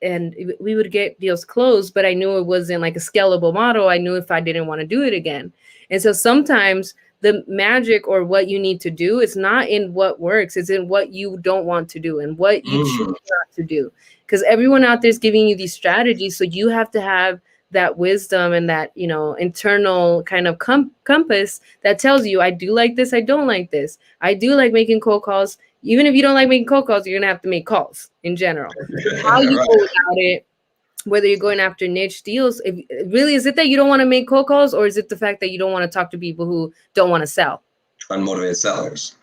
And we would get deals closed, but I knew it wasn't like a scalable model. I knew if I didn't want to do it again. And so sometimes the magic or what you need to do is not in what works. It's in what you don't want to do and what you choose not to do. Because everyone out there is giving you these strategies. So you have to have that wisdom and that, internal kind of compass that tells you, I do like this. I don't like this. I do like making cold calls. Even if you don't like making cold calls, you're going to have to make calls in general. How you go about it, whether you're going after niche deals, is it that you don't want to make cold calls, or is it the fact that you don't want to talk to people who don't want to sell? Unmotivated sellers.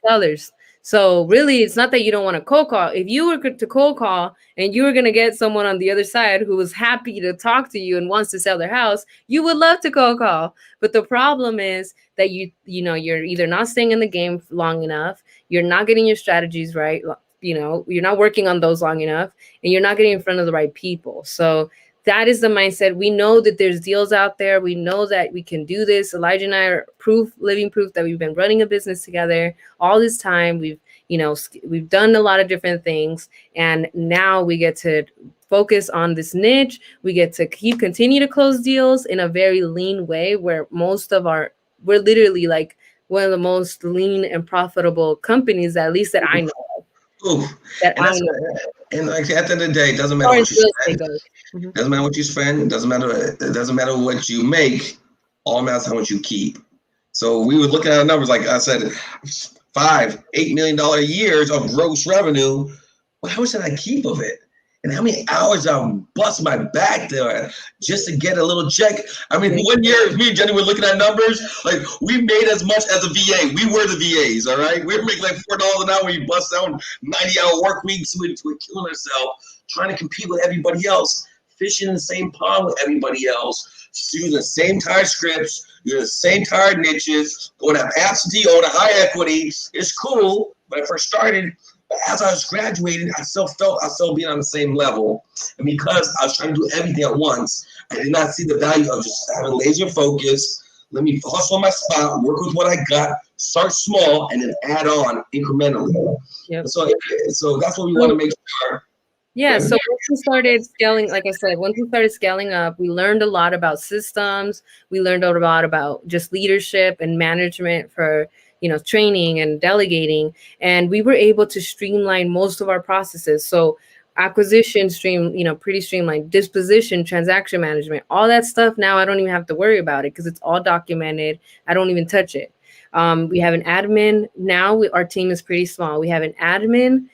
Sellers. So really, it's not that you don't want to cold call. If you were to cold call and you were going to get someone on the other side who was happy to talk to you and wants to sell their house, you would love to cold call. But the problem is that you're either not staying in the game long enough, you're not getting your strategies right, you're not working on those long enough, and you're not getting in front of the right people. So that is the mindset. We know that there's deals out there. We know that we can do this. Elijah and I are living proof that we've been running a business together all this time. We've done a lot of different things, and now we get to focus on this niche. We get to continue to close deals in a very lean way, where we're literally like one of the most lean and profitable companies, at least that I know of. And like at the end of the day, it doesn't matter what you spend. Doesn't matter what you spend. It doesn't matter what you make. All matters how much you keep. So we were looking at our numbers, like I said, $5-8 million years of gross revenue. Well, how much did I keep of it? And how many hours I bust my back there just to get a little check? I mean, 1 year, me and Jenny were looking at numbers. Like, we made as much as a VA. We were the VAs, all right? We were making like $4 an hour. You bust down 90-hour work weeks. We were killing ourselves, trying to compete with everybody else, fishing in the same pond with everybody else, using the same tired scripts, using the same tired niches, going to have absentee or to high equity. It's cool. When I first started, But as I was graduating, I still felt I was still being on the same level. And because I was trying to do everything at once, I did not see the value of just having laser focus. Let me hustle on my spot, work with what I got, start small, and then add on incrementally. Yep. So that's what we want to make sure. Yeah, so once we started scaling, like I said, once we started scaling up, we learned a lot about systems. We learned a lot about just leadership and management for, training and delegating. And we were able to streamline most of our processes. So acquisition pretty streamlined, disposition, transaction management, all that stuff. Now I don't even have to worry about it because it's all documented. I don't even touch it. We have an admin now. Our team is pretty small. We have an admin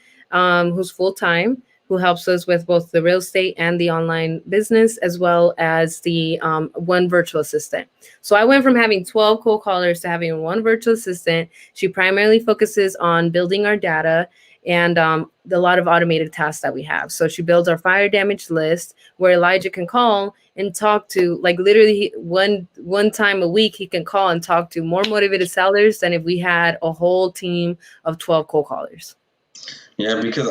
who's full time, who helps us with both the real estate and the online business, as well as the one virtual assistant. So I went from having 12 cold callers to having one virtual assistant. She primarily focuses on building our data and a lot of automated tasks that we have. So she builds our fire damage list where Elijah can call and talk to, like, literally one time a week, he can call and talk to more motivated sellers than if we had a whole team of 12 cold callers. Yeah, because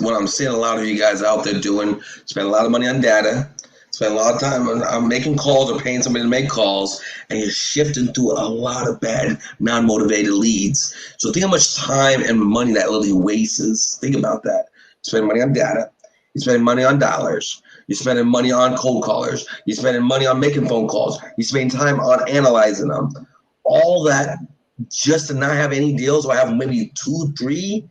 what I'm seeing a lot of you guys out there doing, spend a lot of money on data, spend a lot of time on making calls or paying somebody to make calls, and you're shifting through a lot of bad, non-motivated leads. So think how much time and money that literally wastes. Think about that. You spend money on data, you spend money on dollars, you're spending money on cold callers, you're spending money on making phone calls, you're spending time on analyzing them. All that just to not have any deals or have maybe 2, 3.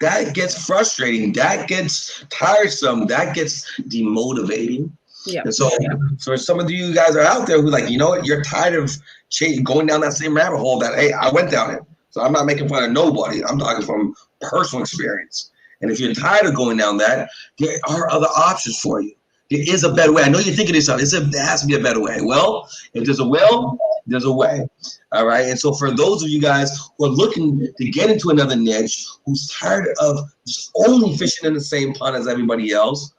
That gets frustrating. That gets tiresome. That gets demotivating. Yeah. And so some of you guys are out there who, like, you know what, you're tired of going down that same rabbit hole that, hey, I went down it. So I'm not making fun of nobody. I'm talking from personal experience. And if you're tired of going down that, there are other options for you. There is a better way. I know you're thinking to yourself, there has to be a better way. Well, if there's a will, there's a way. All right. And so for those of you guys who are looking to get into another niche, who's tired of just only fishing in the same pond as everybody else,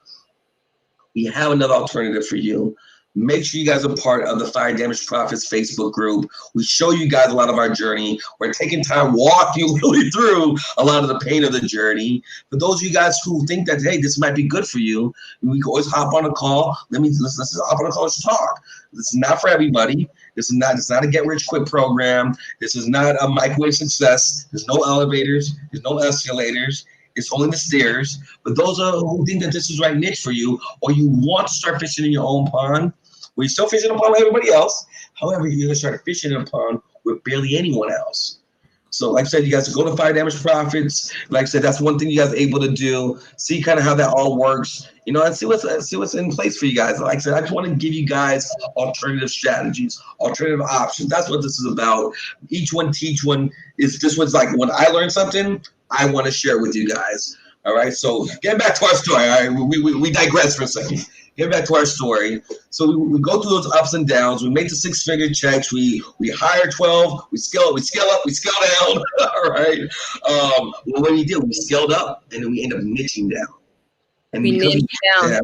we have another alternative for you. Make sure you guys are part of the Fire Damage Profits Facebook group. We show you guys a lot of our journey. We're taking time walking you really through a lot of the pain of the journey. For those of you guys who think that, hey, this might be good for you, we can always hop on a call. Let's hop on a call to talk. This is not for everybody. It's not a get rich quick program. This is not a microwave success. There's no elevators. There's no escalators. It's only the stairs. But those who think that this is the right niche for you, or you want to start fishing in your own pond, well, you're still fishing in a pond with everybody else. However, you're going to start fishing in a pond with barely anyone else. So like I said, you guys go to Fire Damage Profits. Like I said, that's one thing you guys are able to do. See kind of how that all works, and see what's in place for you guys. Like I said, I just want to give you guys alternative strategies, alternative options. That's what this is about. Each one teach one. This one's like, when I learn something, I want to share with you guys. All right. So getting back to our story. All right, we digress for a second. Get back to our story. So we go through those ups and downs. We make the 6-figure checks. We hire 12. We scale up. We scale down. All right. Well, what we did, we scaled up, and then we end up niching down. And we niched down.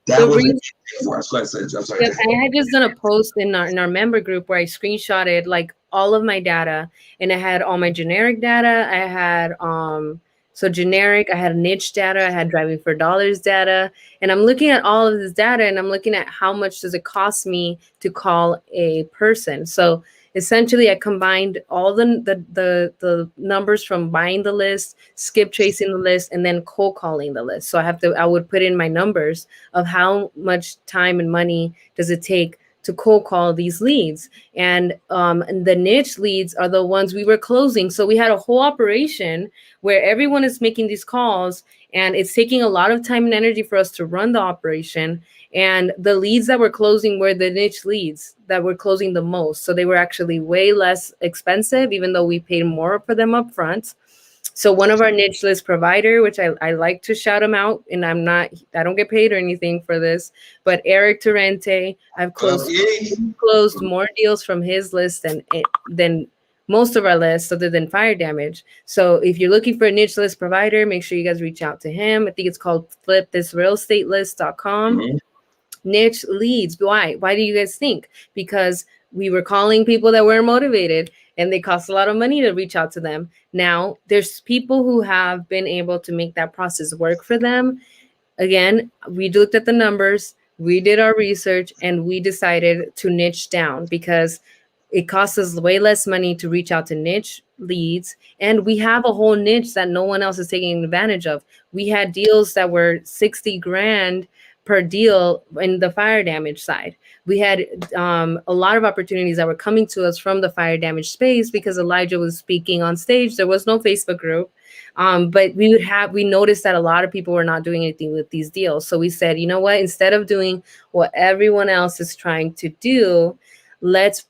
That was it for us. Go ahead, I'm sorry. Yes, I had just done a post in our member group where I screenshotted like all of my data, and I had all my generic data. I had So generic, I had niche data, I had driving for dollars data, and I'm looking at all of this data and I'm looking at how much does it cost me to call a person. So essentially I combined all the numbers from buying the list, skip tracing the list, and then cold calling the list. So I would put in my numbers of how much time and money does it take to cold call these leads. And the niche leads are the ones we were closing. So we had a whole operation where everyone is making these calls, and it's taking a lot of time and energy for us to run the operation. And the leads that we're closing were the niche leads that were closing the most. So they were actually way less expensive, even though we paid more for them up front. So one of our niche list provider, which I like to shout him out, and I don't get paid or anything for this, but Eric Torrente, I've closed more deals from his list than most of our lists other than fire damage. So if you're looking for a niche list provider, make sure you guys reach out to him. I think it's called flipthisrealestatelist.com. Mm-hmm. Niche leads. Why do you guys think? Because we were calling people that weren't motivated. and they cost a lot of money to reach out to them. Now, there's people who have been able to make that process work for them. Again, we looked at the numbers, we did our research, and we decided to niche down because it costs us way less money to reach out to niche leads. And we have a whole niche that no one else is taking advantage of. We had deals that were 60 grand per deal in the fire damage side. We had a lot of opportunities that were coming to us from the fire damage space because Elijah was speaking on stage. There was no Facebook group. But we noticed that a lot of people were not doing anything with these deals. So we said, you know what, instead of doing what everyone else is trying to do, let's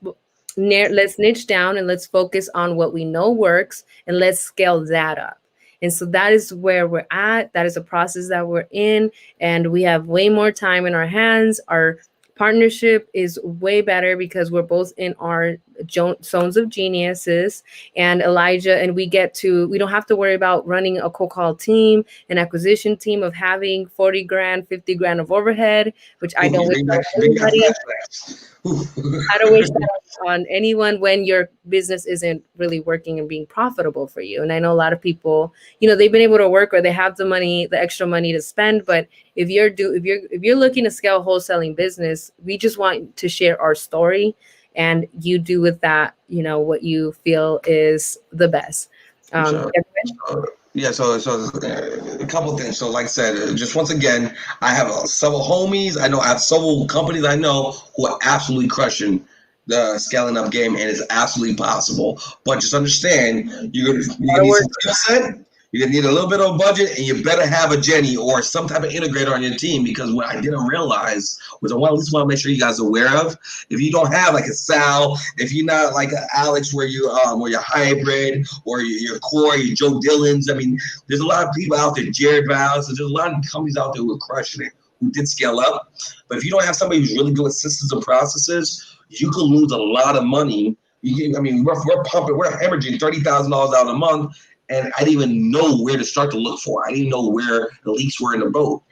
niche down and let's focus on what we know works and let's scale that up. And so that is where we're at. That is a process that we're in, and we have way more time in our hands. Our partnership is way better because we're both in our zones of geniuses, and Elijah and we don't have to worry about running a cold call team, an acquisition team of having 40 grand, 50 grand of overhead, which I don't wish on anybody. I don't wish that on anyone when your business isn't really working and being profitable for you. And I know a lot of people, they've been able to work or they have the extra money to spend. But if you're looking to scale a wholesaling business, we just want to share our story, and you do with that, what you feel is the best. Yeah, so a couple of things. So, like I said, just once again, I have several homies. I have several companies I know who are absolutely crushing the scaling up game, and it's absolutely possible. But just understand, you're gonna need some skill set. You're gonna need a little bit of a budget, and you better have a Jenny or some type of integrator on your team. Because what I didn't realize was, I at least want to make sure you guys are aware of. If you don't have like a Sal, if you're not like an Alex, where you're hybrid, or your core, your Joe Dillons. I mean, there's a lot of people out there, Jared Vows. So there's a lot of companies out there who are crushing it, who did scale up. But if you don't have somebody who's really good with systems and processes, you could lose a lot of money. We're hemorrhaging $30,000 out a month. And I didn't even know where to start to look for. I didn't know where the leaks were in the boat.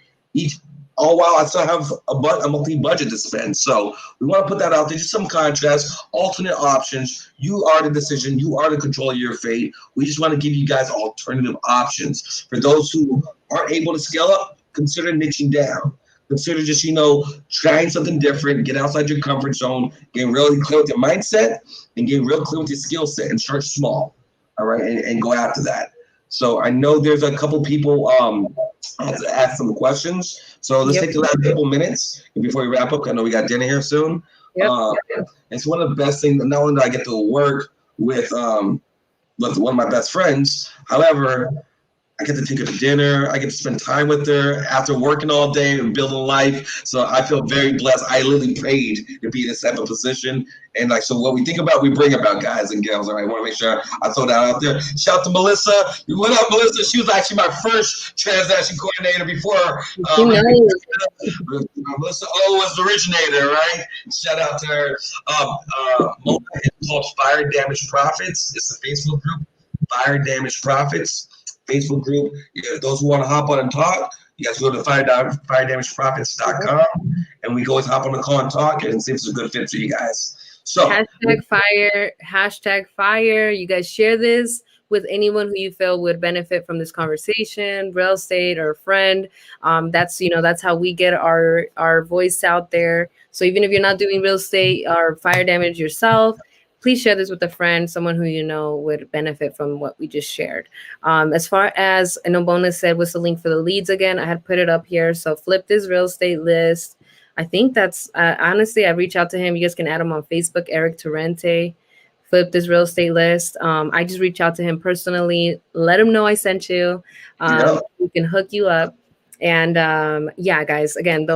All while I still have a monthly budget to spend. So we want to put that out there. Just some contrast, alternate options. You are the decision. You are the control of your fate. We just want to give you guys alternative options. For those who aren't able to scale up, consider niching down. Consider just, trying something different, get outside your comfort zone, get really clear with your mindset, and get real clear with your skill set, and start small. All right, and go after that. So I know there's a couple people ask some questions. So let's take the last couple minutes before we wrap up. I know we got dinner here soon. It's one of the best things. Not only do I get to work with one of my best friends, however, I get to take her to dinner. I get to spend time with her after working all day and building life. So I feel very blessed. I literally paid to be in this type of position. And so what we think about, we bring about, guys and gals. All right, I want to make sure I throw that out there. Shout out to Melissa. What up, Melissa? She was actually my first transaction coordinator before. Melissa O was the originator, right? Shout out to her. It's called Fire Damage Profits. It's a Facebook group, Fire Damage Profits. Facebook group. Those who want to hop on and talk, you guys go to firedamageprofits.com, and we can always hop on the call and talk and see if it's a good fit for you guys. So hashtag fire. You guys share this with anyone who you feel would benefit from this conversation, real estate or a friend. That's how we get our voice out there. So even if you're not doing real estate or fire damage yourself, please share this with a friend, someone who would benefit from what we just shared. As far as, I know Bonus said, what's the link for the leads again? I had put it up here. So Flip this real estate list. I think that's, honestly, I reach out to him. You guys can add him on Facebook, Eric Torrente. Flip this real estate list. I just reach out to him personally. Let him know I sent you. We can hook you up. And guys, again, we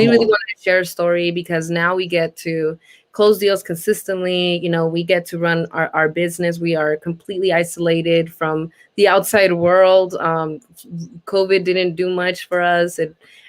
really wanted to share a story because now we get to close deals consistently. We get to run our business. We are completely isolated from the outside world. COVID didn't do much for us.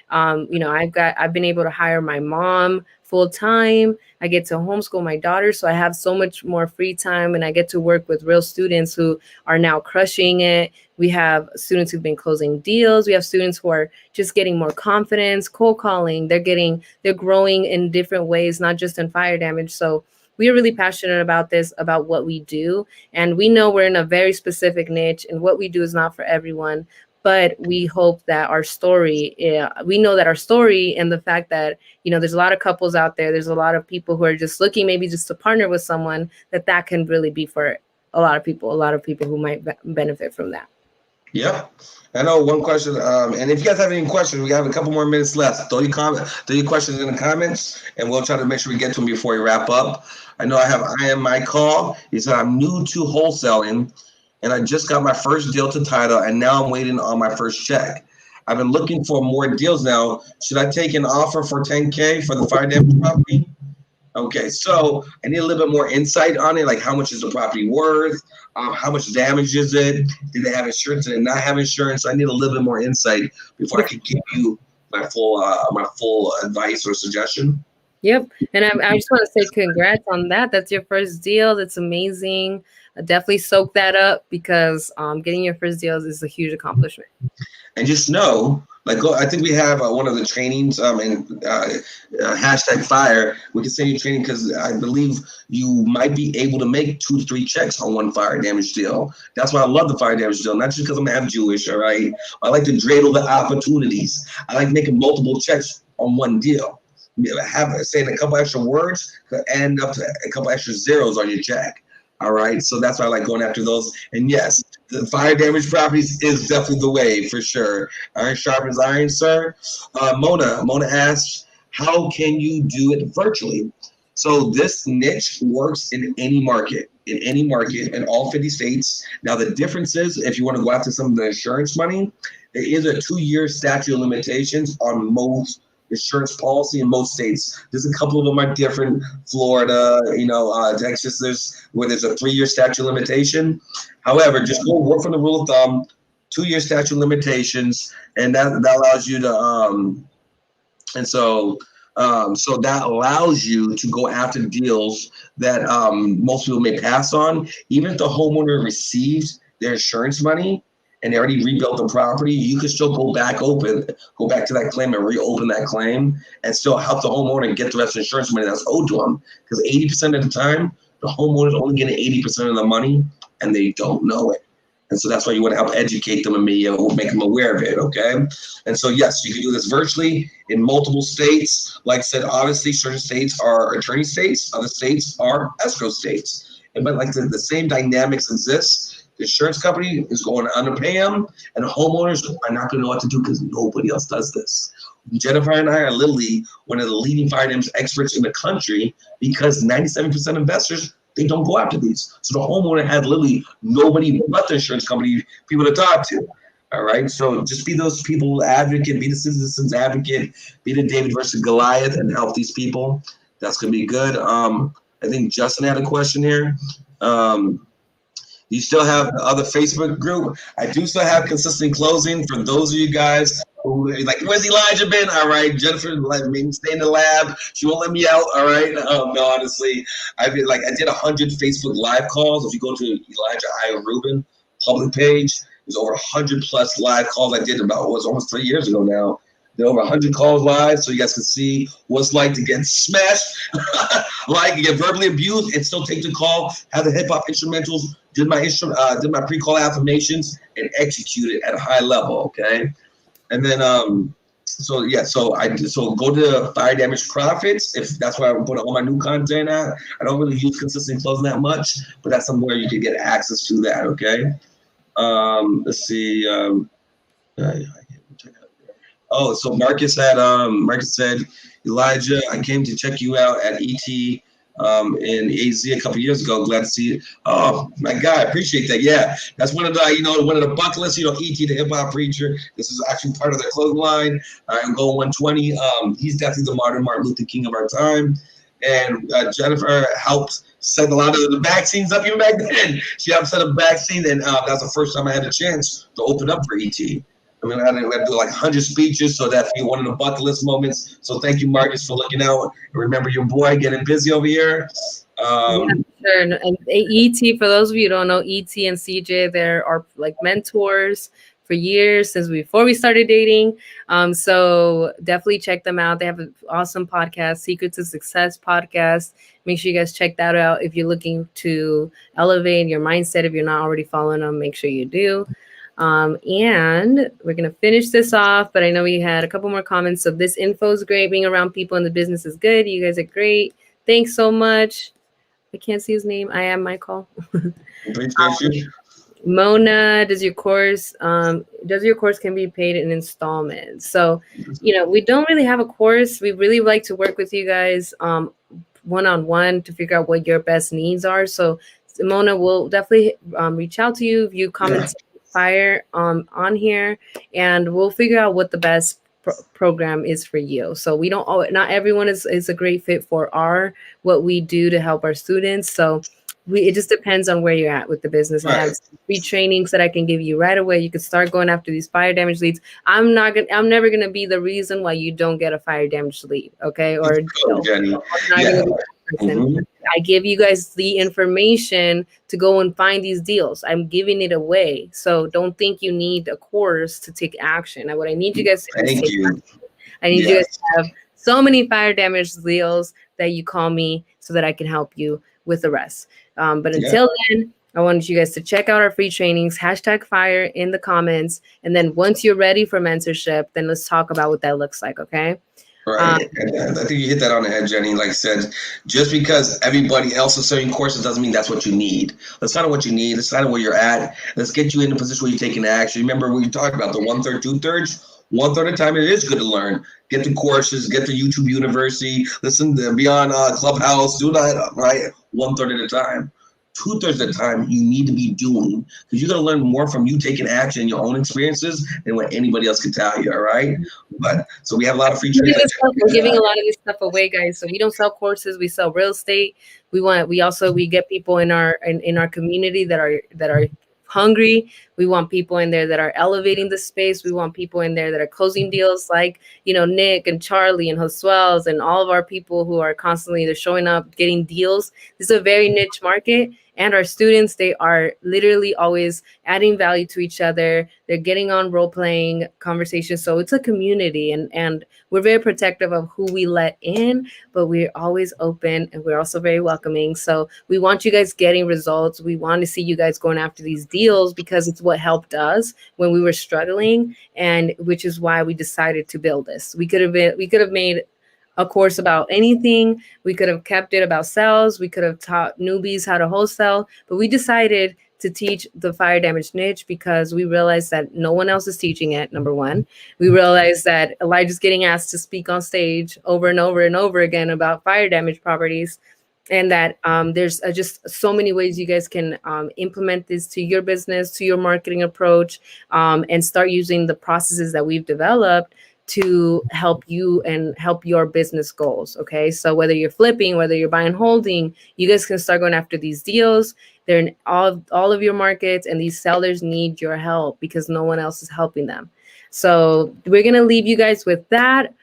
I've been able to hire my mom full time. I get to homeschool my daughter, so I have so much more free time, and I get to work with real students who are now crushing it. We have students who've been closing deals. We have students who are just getting more confidence, cold calling. They're growing in different ways, not just in fire damage. So we are really passionate about this, about what we do. And we know we're in a very specific niche, and what we do is not for everyone. But we hope that our story, we know that our story and the fact that, there's a lot of couples out there, there's a lot of people who are just looking maybe just to partner with someone, that can really be for a lot of people who might benefit from that. Yeah. I know one question, and if you guys have any questions, we have a couple more minutes left. Throw your questions in the comments, and we'll try to make sure we get to them before we wrap up. I know I am my call. He said, I'm new to wholesaling, and I just got my first deal to title, and now I'm waiting on my first check. I've been looking for more deals now. Should I take an offer for $10K for the fire damage property? Okay, so I need a little bit more insight on it, like how much is the property worth? How much damage is it? Did they have insurance? Did they not have insurance? I need a little bit more insight before I can give you my full advice or suggestion. Yep. And I just want to say congrats on that. That's your first deal. That's amazing. Definitely soak that up, because getting your first deals is a huge accomplishment. And just know, I think we have one of the trainings and hashtag fire. We can send you training because I believe you might be able to make 2 to 3 checks on one fire damage deal. That's why I love the fire damage deal, not just because I'm half Jewish, all right? I like to dreidel the opportunities. I like making multiple checks on one deal. Saying a couple extra words could end up to a couple extra zeros on your check. All right, so that's why I like going after those. And yes, the fire damage properties is definitely the way for sure. Iron sharpens iron, sir. Mona asks, how can you do it virtually? So this niche works in any market, in all 50 states. Now the difference is, if you want to go after some of the insurance money, there is a 2-year statute of limitations on most insurance policy in most states. There's a couple of them are different. Florida, Texas, there's a 3-year statute of limitation. However, just go work from the rule of thumb, 2-year statute of limitations, and that allows you to so that allows you to go after deals that most people may pass on. Even if the homeowner received their insurance money and they already rebuilt the property, you can still go back to that claim and reopen that claim and still help the homeowner get the rest of the insurance money that's owed to them. Because 80% of the time, the homeowner is only getting 80% of the money and they don't know it. And so that's why you want to help educate them and make them aware of it, okay? And so, yes, you can do this virtually in multiple states. Like I said, obviously, certain states are attorney states. Other states are escrow states. But like the same dynamics exist. The insurance company is going to underpay them, and the homeowners are not going to know what to do because nobody else does this. Jennifer and I are literally one of the leading fire damage experts in the country because 97% of investors, they don't go after these. So the homeowner has literally nobody but the insurance company, people to talk to. All right. So just be those people advocate, be the citizens advocate, be the David versus Goliath and help these people. That's going to be good. I think Justin had a question here. You still have the other Facebook group. I do still have consistent closing for those of you guys who like, where's Elijah been? All right, Jennifer let me stay in the lab. She won't let me out. All right. No, honestly, I did 100 Facebook live calls. If you go to Elijah I. Rubin public page, there's over 100 plus live calls I did almost 3 years ago now. There are over 100 calls live, so you guys can see what it's like to get smashed, get verbally abused, and still take the call, have the hip hop instrumentals, did my pre-call affirmations, and execute it at a high level. Okay, and then so go to Fire Damage Profits if that's where I put all my new content at. I don't really use consistent closing that much, but that's somewhere you can get access to that. Okay, let's see. Oh, so Marcus said, Elijah, I came to check you out at ET in AZ a couple years ago. Glad to see you. Oh my God, I appreciate that. Yeah, that's one of the bucket lists. ET, the hip hop preacher. This is actually part of the clothing line. I'm going 120. He's definitely the modern Martin Luther King of our time. And Jennifer helped set a lot of the back scenes up even back then. She helped set up back scenes, and that's the first time I had a chance to open up for ET. I mean, I had to do like 100 speeches, so that's one of the bucket list moments. So thank you, Marcus, for looking out. And remember your boy getting busy over here. Yeah, sure. And ET, for those of you who don't know, ET and CJ, there are like mentors for years since before we started dating. So definitely check them out. They have an awesome podcast, Secrets to Success podcast. Make sure you guys check that out if you're looking to elevate your mindset. If you're not already following them, make sure you do. And we're going to finish this off, but I know we had a couple more comments. So this info is great. Being around people in the business is good. You guys are great. Thanks so much. I can't see his name. I am Michael. Appreciate you. Mona, does your course can be paid in installments? So, we don't really have a course. We really like to work with you guys one-on-one to figure out what your best needs are. So Mona will definitely reach out to you if you comment fire on here, and we'll figure out what the best program is for you. So we don't not everyone is a great fit for what we do to help our students. So it just depends on where you're at with the business. I have free trainings that I can give you right away. You can start going after these fire damage leads. I'm never gonna be the reason why you don't get a fire damage lead, okay? Or Jenny. I give you guys the information to go and find these deals. I'm giving it away. So don't think you need a course to take action. What I need you guys to do is take action. I need you guys to have so many fire damage deals that you call me so that I can help you with the rest. But until then, I wanted you guys to check out our free trainings, #fire in the comments. And then once you're ready for mentorship, then let's talk about what that looks like, okay? Right. And I think you hit that on the head, Jenny. Like I said, just because everybody else is selling courses doesn't mean that's what you need. Let's find out what you need. Let's find out where you're at. Let's get you in a position where you're taking action. Remember, we talked about the 1/3, 2/3. 1/3 of the time, it is good to learn. Get the courses, get the YouTube University, listen to be on Clubhouse, do that, right? 1/3 of the time. 2/3 of the time, you need to be doing, because you're going to learn more from you taking action in your own experiences than what anybody else can tell you, all right? But so we have a lot of free training. We're giving a lot of this stuff away, guys. So we don't sell courses, we sell real estate. We get people in our community that are hungry. We want people in there that are elevating the space. We want people in there that are closing deals like, Nick and Charlie and Josuels and all of our people who are constantly either showing up, getting deals. This is a very niche market. And our students, they are literally always adding value to each other. They're getting on role-playing conversations. So it's a community, and we're very protective of who we let in, but we're always open, and we're also very welcoming. So we want you guys getting results. We want to see you guys going after these deals because it's what helped us when we were struggling, and which is why we decided to build this. We could have made a course about anything. We could have kept it about sales. We could have taught newbies how to wholesale, but we decided to teach the fire damage niche because we realized that no one else is teaching it, number one. We realized that Elijah's getting asked to speak on stage over and over and over again about fire damage properties, and that there's just so many ways you guys can implement this to your business, to your marketing approach, and start using the processes that we've developed to help you and help your business goals. Okay. So whether you're flipping, whether you're buying, holding, you guys can start going after these deals. They're in all of your markets, and these sellers need your help because no one else is helping them. So we're going to leave you guys with that.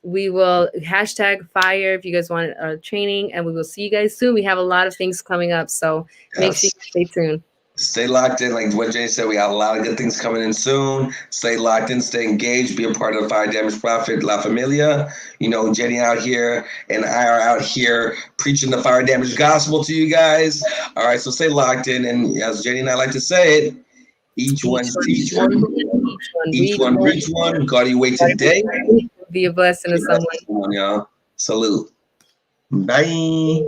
We will #fire if you guys want our training, and we will see you guys soon. We have a lot of things coming up. So make sure you stay tuned. Stay locked in. Like what Jay said, we got a lot of good things coming in soon. Stay locked in, stay engaged, be a part of the Fire Damage Profit La Familia. Jenny out here and I are out here preaching the fire damage gospel to you guys. All right, so stay locked in. And as Jenny and I like to say it, each one teach one. Each one reach one. God, you wait today. Be a blessing to someone. Y'all. Salute. Bye.